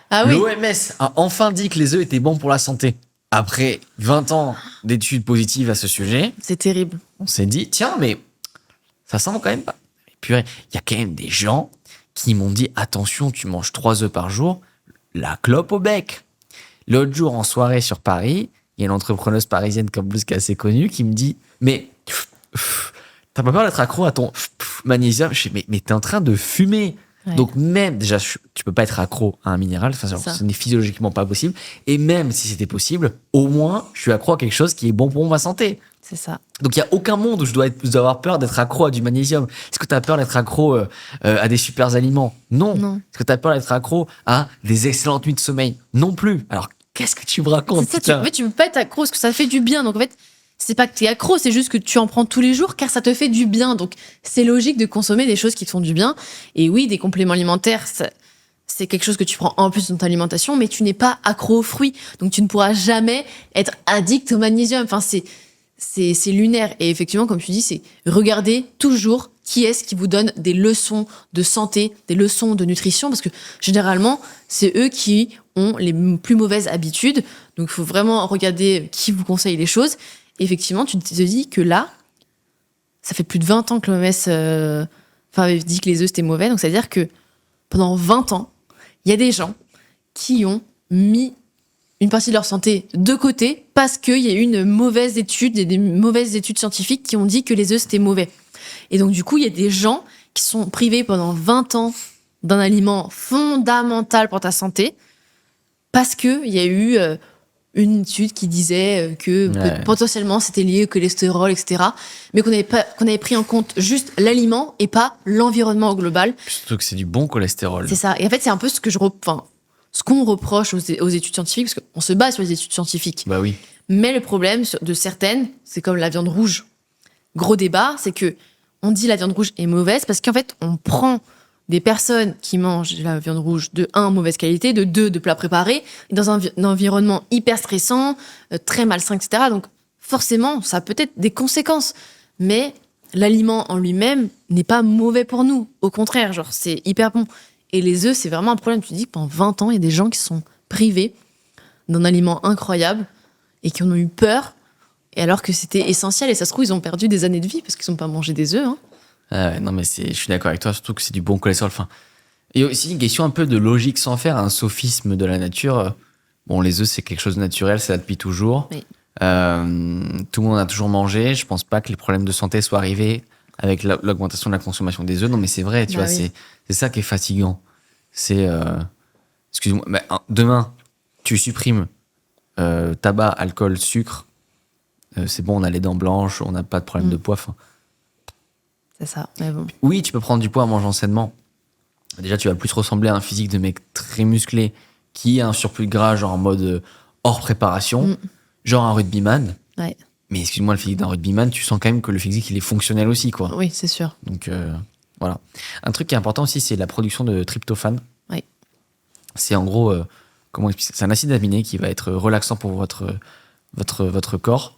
Ah oui. L'OMS a enfin dit que les œufs étaient bons pour la santé. Après 20 ans d'études positives à ce sujet, c'est terrible. On s'est dit, tiens, mais ça sent quand même pas. Et puis, il y a quand même des gens qui m'ont dit, attention, tu manges 3 œufs par jour, la clope au bec. L'autre jour, en soirée sur Paris, il y a une entrepreneuse parisienne comme plus qui est assez connue qui me dit, mais t'as pas peur d'être accro à ton magnésium? Je dis, mais t'es en train de fumer. Ouais. Donc même, déjà, tu peux pas être accro à un minéral, ce n'est physiologiquement pas possible. Et même si c'était possible, au moins, je suis accro à quelque chose qui est bon pour ma santé. C'est ça. Donc il n'y a aucun monde où je dois avoir peur d'être accro à du magnésium. Est-ce que tu as peur d'être accro à des super aliments? Non. Est-ce que tu as peur d'être accro à des excellentes nuits de sommeil? Non plus. Alors qu'est-ce que tu me racontes? C'est ça, tu peux pas être accro parce que ça fait du bien. Donc en fait, c'est pas que tu es accro, c'est juste que tu en prends tous les jours car ça te fait du bien. Donc c'est logique de consommer des choses qui te font du bien. Et oui, des compléments alimentaires, c'est quelque chose que tu prends en plus dans ta alimentation, mais tu n'es pas accro aux fruits. Donc tu ne pourras jamais être addict au magnésium. Enfin, c'est lunaire. Et effectivement, comme tu dis, c'est regarder toujours qui est-ce qui vous donne des leçons de santé, des leçons de nutrition, parce que généralement, c'est eux qui ont les plus mauvaises habitudes. Donc il faut vraiment regarder qui vous conseille les choses. Et effectivement, tu te dis que là, ça fait plus de 20 ans que l'OMS avait dit que les œufs, c'était mauvais. Donc, c'est-à-dire que pendant 20 ans, il y a des gens qui ont mis une partie de leur santé de côté parce qu'il y a eu une mauvaise étude, des mauvaises études scientifiques qui ont dit que les œufs, c'était mauvais. Et donc, du coup, il y a des gens qui sont privés pendant 20 ans d'un aliment fondamental pour ta santé parce que il y a eu une étude qui disait que potentiellement c'était lié au cholestérol, etc. Mais qu'on avait pris en compte juste l'aliment et pas l'environnement au global. Surtout que c'est du bon cholestérol. C'est ça. Et en fait, c'est un peu ce qu'on reproche aux études scientifiques, parce qu'on se base sur les études scientifiques. Bah oui. Mais le problème de certaines, c'est comme la viande rouge. Gros débat, c'est que on dit la viande rouge est mauvaise parce qu'en fait, on prend des personnes qui mangent la viande rouge de 1, mauvaise qualité, de 2, de plats préparés, dans un environnement hyper stressant, très malsain, etc. Donc, forcément, ça a peut-être des conséquences. Mais l'aliment en lui-même n'est pas mauvais pour nous. Au contraire, genre, c'est hyper bon. Et les œufs, c'est vraiment un problème. Tu te dis que pendant 20 ans, il y a des gens qui sont privés d'un aliment incroyable et qui en ont eu peur, et alors que c'était essentiel. Et ça se trouve, ils ont perdu des années de vie parce qu'ils n'ont pas mangé des œufs. Hein. Ah ouais, non, mais je suis d'accord avec toi, surtout que c'est du bon cholestérol. Enfin, et aussi une question un peu de logique sans faire un sophisme de la nature. Bon, les œufs, c'est quelque chose de naturel, c'est là depuis toujours. Oui. Tout le monde a toujours mangé. Je pense pas que les problèmes de santé soient arrivés avec l'augmentation de la consommation des œufs. Non, mais c'est vrai, tu vois, oui. C'est ça qui est fatigant. C'est. Excuse-moi, mais demain, tu supprimes tabac, alcool, sucre. C'est bon, on a les dents blanches, on n'a pas de problème de poids. Fin. C'est ça, mais bon. Oui, tu peux prendre du poids en mangeant sainement. Déjà, tu vas plus ressembler à un physique de mec très musclé qui a un surplus de gras, genre en mode hors préparation, genre un rugbyman. Ouais. Mais excuse-moi, le physique d'un rugbyman, tu sens quand même que le physique, il est fonctionnel aussi, quoi. Oui, c'est sûr. Donc, voilà. Un truc qui est important aussi, c'est la production de tryptophane. Oui. C'est en gros, comment expliquer ? C'est un acide aminé qui va être relaxant pour votre corps.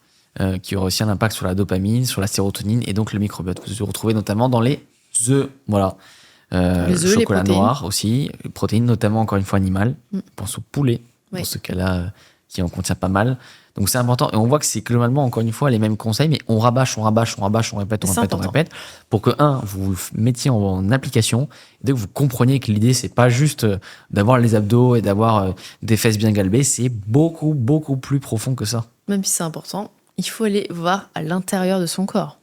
Qui aura aussi un impact sur la dopamine, sur la sérotonine et donc le microbiote. Vous vous retrouvez notamment dans les œufs, voilà. Les œufs, chocolat les noir aussi, protéines notamment encore une fois animales. Pense au poulet, dans ce cas-là, qui en contient pas mal. Donc c'est important et on voit que c'est globalement encore une fois les mêmes conseils, mais on rabâche, on répète, pour que vous mettiez en application et que vous compreniez que l'idée c'est pas juste d'avoir les abdos et d'avoir des fesses bien galbées, c'est beaucoup beaucoup plus profond que ça. Même si c'est important. Il faut aller voir à l'intérieur de son corps.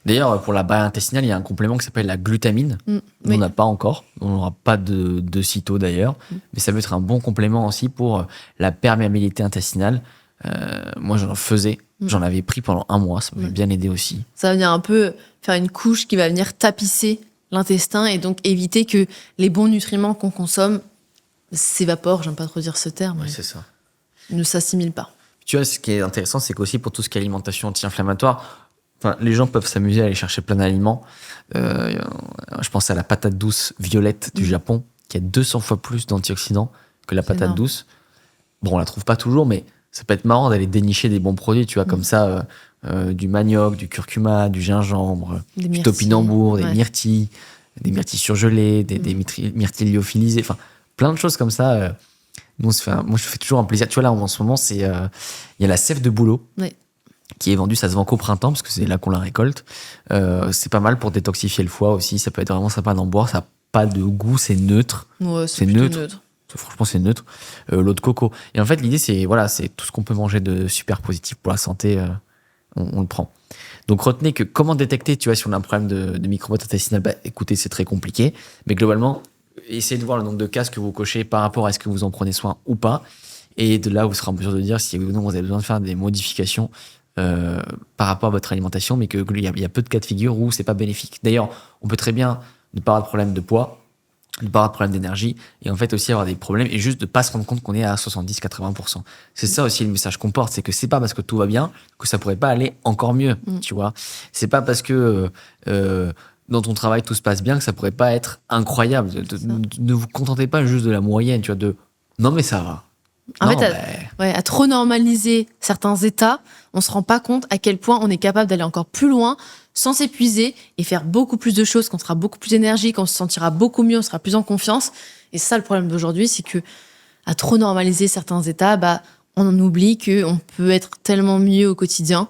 D'ailleurs, pour la barrière intestinale, il y a un complément qui s'appelle la glutamine. On n'a pas encore. On n'aura pas de sitôt d'ailleurs. Mais ça peut être un bon complément aussi pour la perméabilité intestinale. Moi, j'en faisais. J'en avais pris pendant 1 mois. Ça m'avait bien aidé aussi. Ça va venir un peu faire une couche qui va venir tapisser l'intestin et donc éviter que les bons nutriments qu'on consomme s'évaporent. J'aime pas trop dire ce terme. Oui, c'est ça. Ne s'assimilent pas. Tu vois, ce qui est intéressant, c'est qu'aussi pour tout ce qui est alimentation anti-inflammatoire, les gens peuvent s'amuser à aller chercher plein d'aliments. Je pense à la patate douce violette du Japon, qui a 200 fois plus d'antioxydants que la patate douce. Bon, on la trouve pas toujours, mais ça peut être marrant d'aller dénicher des bons produits, tu vois, comme ça, du manioc, du curcuma, du gingembre, du topinambour, des myrtilles surgelées, des myrtilles lyophilisées, enfin, plein de choses comme ça. Moi, je fais toujours un plaisir. Tu vois, là, en ce moment, il y a la sève de bouleau qui est vendue. Ça se vend qu'au printemps parce que c'est là qu'on la récolte. C'est pas mal pour détoxifier le foie aussi. Ça peut être vraiment sympa d'en boire. Ça n'a pas de goût, c'est neutre. Ouais, c'est neutre. Franchement, c'est neutre. L'eau de coco. Et en fait, l'idée, c'est tout ce qu'on peut manger de super positif pour la santé. On le prend. Donc, retenez que comment détecter, tu vois, si on a un problème de microbiote intestinal, écoutez, c'est très compliqué. Mais globalement, essayez de voir le nombre de cases que vous cochez par rapport à ce que vous en prenez soin ou pas. Et de là, vous serez en mesure de dire si ou non vous avez besoin de faire des modifications par rapport à votre alimentation, mais qu'il y a peu de cas de figure où c'est pas bénéfique. D'ailleurs, on peut très bien ne pas avoir de problème de poids, ne pas avoir de problème d'énergie, et en fait aussi avoir des problèmes, et juste de pas se rendre compte qu'on est à 70-80%. C'est ça aussi le message qu'on porte, c'est que c'est pas parce que tout va bien que ça pourrait pas aller encore mieux, tu vois. C'est pas parce que dans ton travail tout se passe bien que ça pourrait pas être incroyable. Ne vous contentez pas juste de la moyenne, tu vois, non mais ça va. En fait, à trop normaliser certains états, on se rend pas compte à quel point on est capable d'aller encore plus loin sans s'épuiser et faire beaucoup plus de choses, qu'on sera beaucoup plus énergique, on se sentira beaucoup mieux, on sera plus en confiance. Et c'est ça le problème d'aujourd'hui, c'est que à trop normaliser certains états, on en oublie qu'on peut être tellement mieux au quotidien.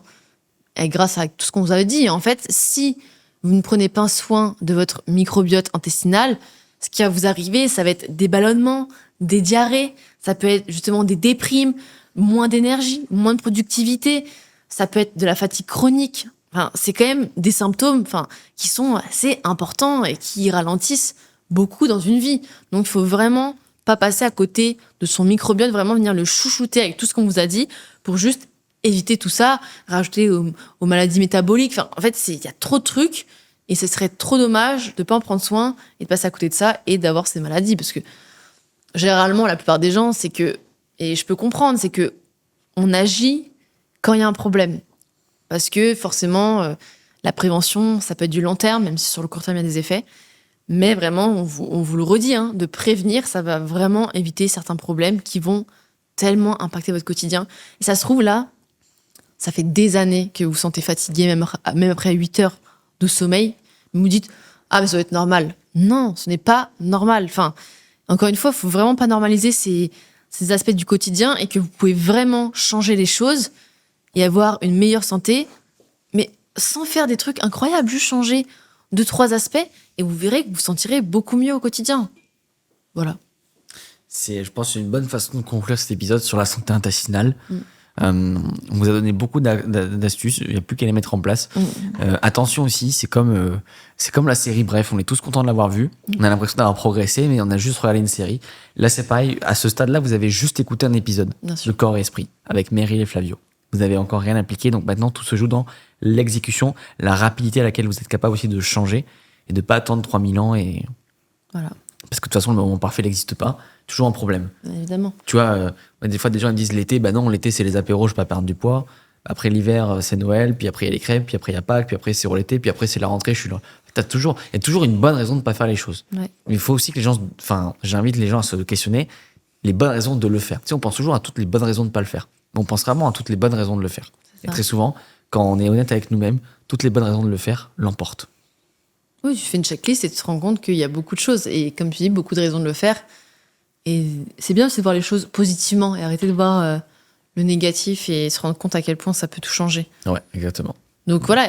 Et grâce à tout ce qu'on vous avait dit, en fait, si vous ne prenez pas soin de votre microbiote intestinal, ce qui va vous arriver, ça va être des ballonnements, des diarrhées, ça peut être justement des déprimes, moins d'énergie, moins de productivité, ça peut être de la fatigue chronique. Enfin, c'est quand même des symptômes qui sont assez importants et qui ralentissent beaucoup dans une vie. Donc, il faut vraiment pas passer à côté de son microbiote, vraiment venir le chouchouter avec tout ce qu'on vous a dit pour juste éviter tout ça, rajouter aux maladies métaboliques. Enfin, en fait, il y a trop de trucs et ce serait trop dommage de pas en prendre soin et de passer à côté de ça et d'avoir ces maladies. Parce que généralement, la plupart des gens, c'est que, et je peux comprendre, c'est que on agit quand il y a un problème. Parce que forcément, la prévention, ça peut être du long terme, même si sur le court terme, il y a des effets. Mais vraiment, on vous le redit, hein, de prévenir, ça va vraiment éviter certains problèmes qui vont tellement impacter votre quotidien. Et ça se trouve, là, ça fait des années que vous vous sentez fatigué, même après 8 heures de sommeil. Vous vous dites « Ah, mais ça doit être normal ». Non, ce n'est pas normal. Enfin, encore une fois, il ne faut vraiment pas normaliser ces aspects du quotidien et que vous pouvez vraiment changer les choses et avoir une meilleure santé, mais sans faire des trucs incroyables, juste changer 2-3 aspects et vous verrez que vous vous sentirez beaucoup mieux au quotidien. Voilà. C'est, je pense, une bonne façon de conclure cet épisode sur la santé intestinale. On vous a donné beaucoup d'astuces, il n'y a plus qu'à les mettre en place. Attention aussi, c'est comme la série Bref, on est tous contents de l'avoir vue. On a l'impression d'avoir progressé, mais on a juste regardé une série. Là, c'est pareil, à ce stade-là, vous avez juste écouté un épisode de Corps et Esprit avec Meryl et Flavio. Vous n'avez encore rien appliqué, donc maintenant tout se joue dans l'exécution, la rapidité à laquelle vous êtes capable aussi de changer et de ne pas attendre 3000 ans. Voilà. Parce que de toute façon, le moment parfait n'existe pas. Toujours un problème. Évidemment. Tu vois, des fois, des gens ils me disent l'été, bah non, l'été, c'est les apéros, je peux pas perdre du poids. Après l'hiver, c'est Noël, puis après, il y a les crêpes, puis après, il y a Pâques, puis après, c'est l'été, puis après, c'est la rentrée, je suis là. Il y a toujours une bonne raison de ne pas faire les choses. Ouais. Mais il faut aussi que les gens, j'invite les gens à se questionner les bonnes raisons de le faire. Tu sais, on pense toujours à toutes les bonnes raisons de ne pas le faire. Mais on pense vraiment à toutes les bonnes raisons de le faire. Et très souvent, quand on est honnête avec nous-mêmes, toutes les bonnes raisons de le faire l'emportent. Oui, tu fais une checklist et tu te rends compte qu'il y a beaucoup de choses. Et comme tu dis, beaucoup de raisons de le faire. Et c'est bien aussi de voir les choses positivement et arrêter de voir le négatif et se rendre compte à quel point ça peut tout changer. Ouais, exactement. Donc voilà,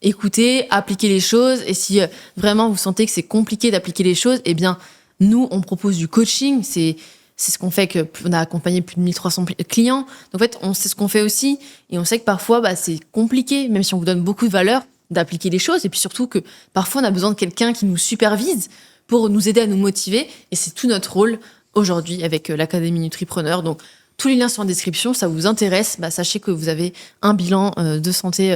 écoutez, appliquez les choses. Et si vraiment vous sentez que c'est compliqué d'appliquer les choses, eh bien, nous, on propose du coaching. C'est ce qu'on fait, on a accompagné plus de 1300 clients. Donc en fait, on sait ce qu'on fait aussi. Et on sait que parfois, c'est compliqué, même si on vous donne beaucoup de valeur, d'appliquer les choses. Et puis surtout que parfois, on a besoin de quelqu'un qui nous supervise pour nous aider à nous motiver. Et c'est tout notre rôle aujourd'hui avec l'Académie Nutripreneur. Donc, tous les liens sont en description. Ça vous intéresse, sachez que vous avez un bilan de santé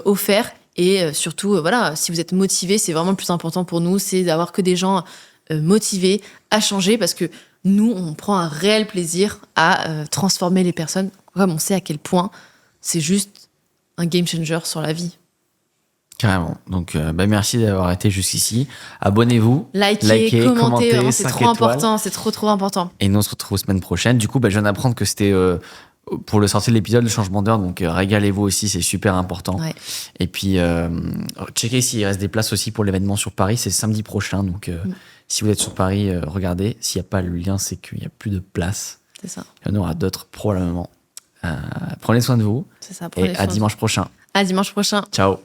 offert. Et surtout, voilà, si vous êtes motivé, c'est vraiment le plus important pour nous, c'est d'avoir que des gens motivés à changer parce que nous, on prend un réel plaisir à transformer les personnes. Comme on sait à quel point c'est juste un game changer sur la vie. Carrément. Donc, merci d'avoir été jusqu'ici. Abonnez-vous. Likez, commentez. Vraiment, c'est 5 trop étoiles. important. C'est trop important. Et nous, on se retrouve semaine prochaine. Du coup, je viens d'apprendre que c'était pour le sortir de l'épisode, le changement d'heure. Donc, régalez-vous aussi. C'est super important. Ouais. Et puis, checkez s'il reste des places aussi pour l'événement sur Paris. C'est samedi prochain. Donc, si vous êtes sur Paris, regardez. S'il n'y a pas le lien, c'est qu'il n'y a plus de place. C'est ça. Il y en aura d'autres probablement. Prenez soin de vous. C'est ça. Et à dimanche prochain. À dimanche prochain. Ciao.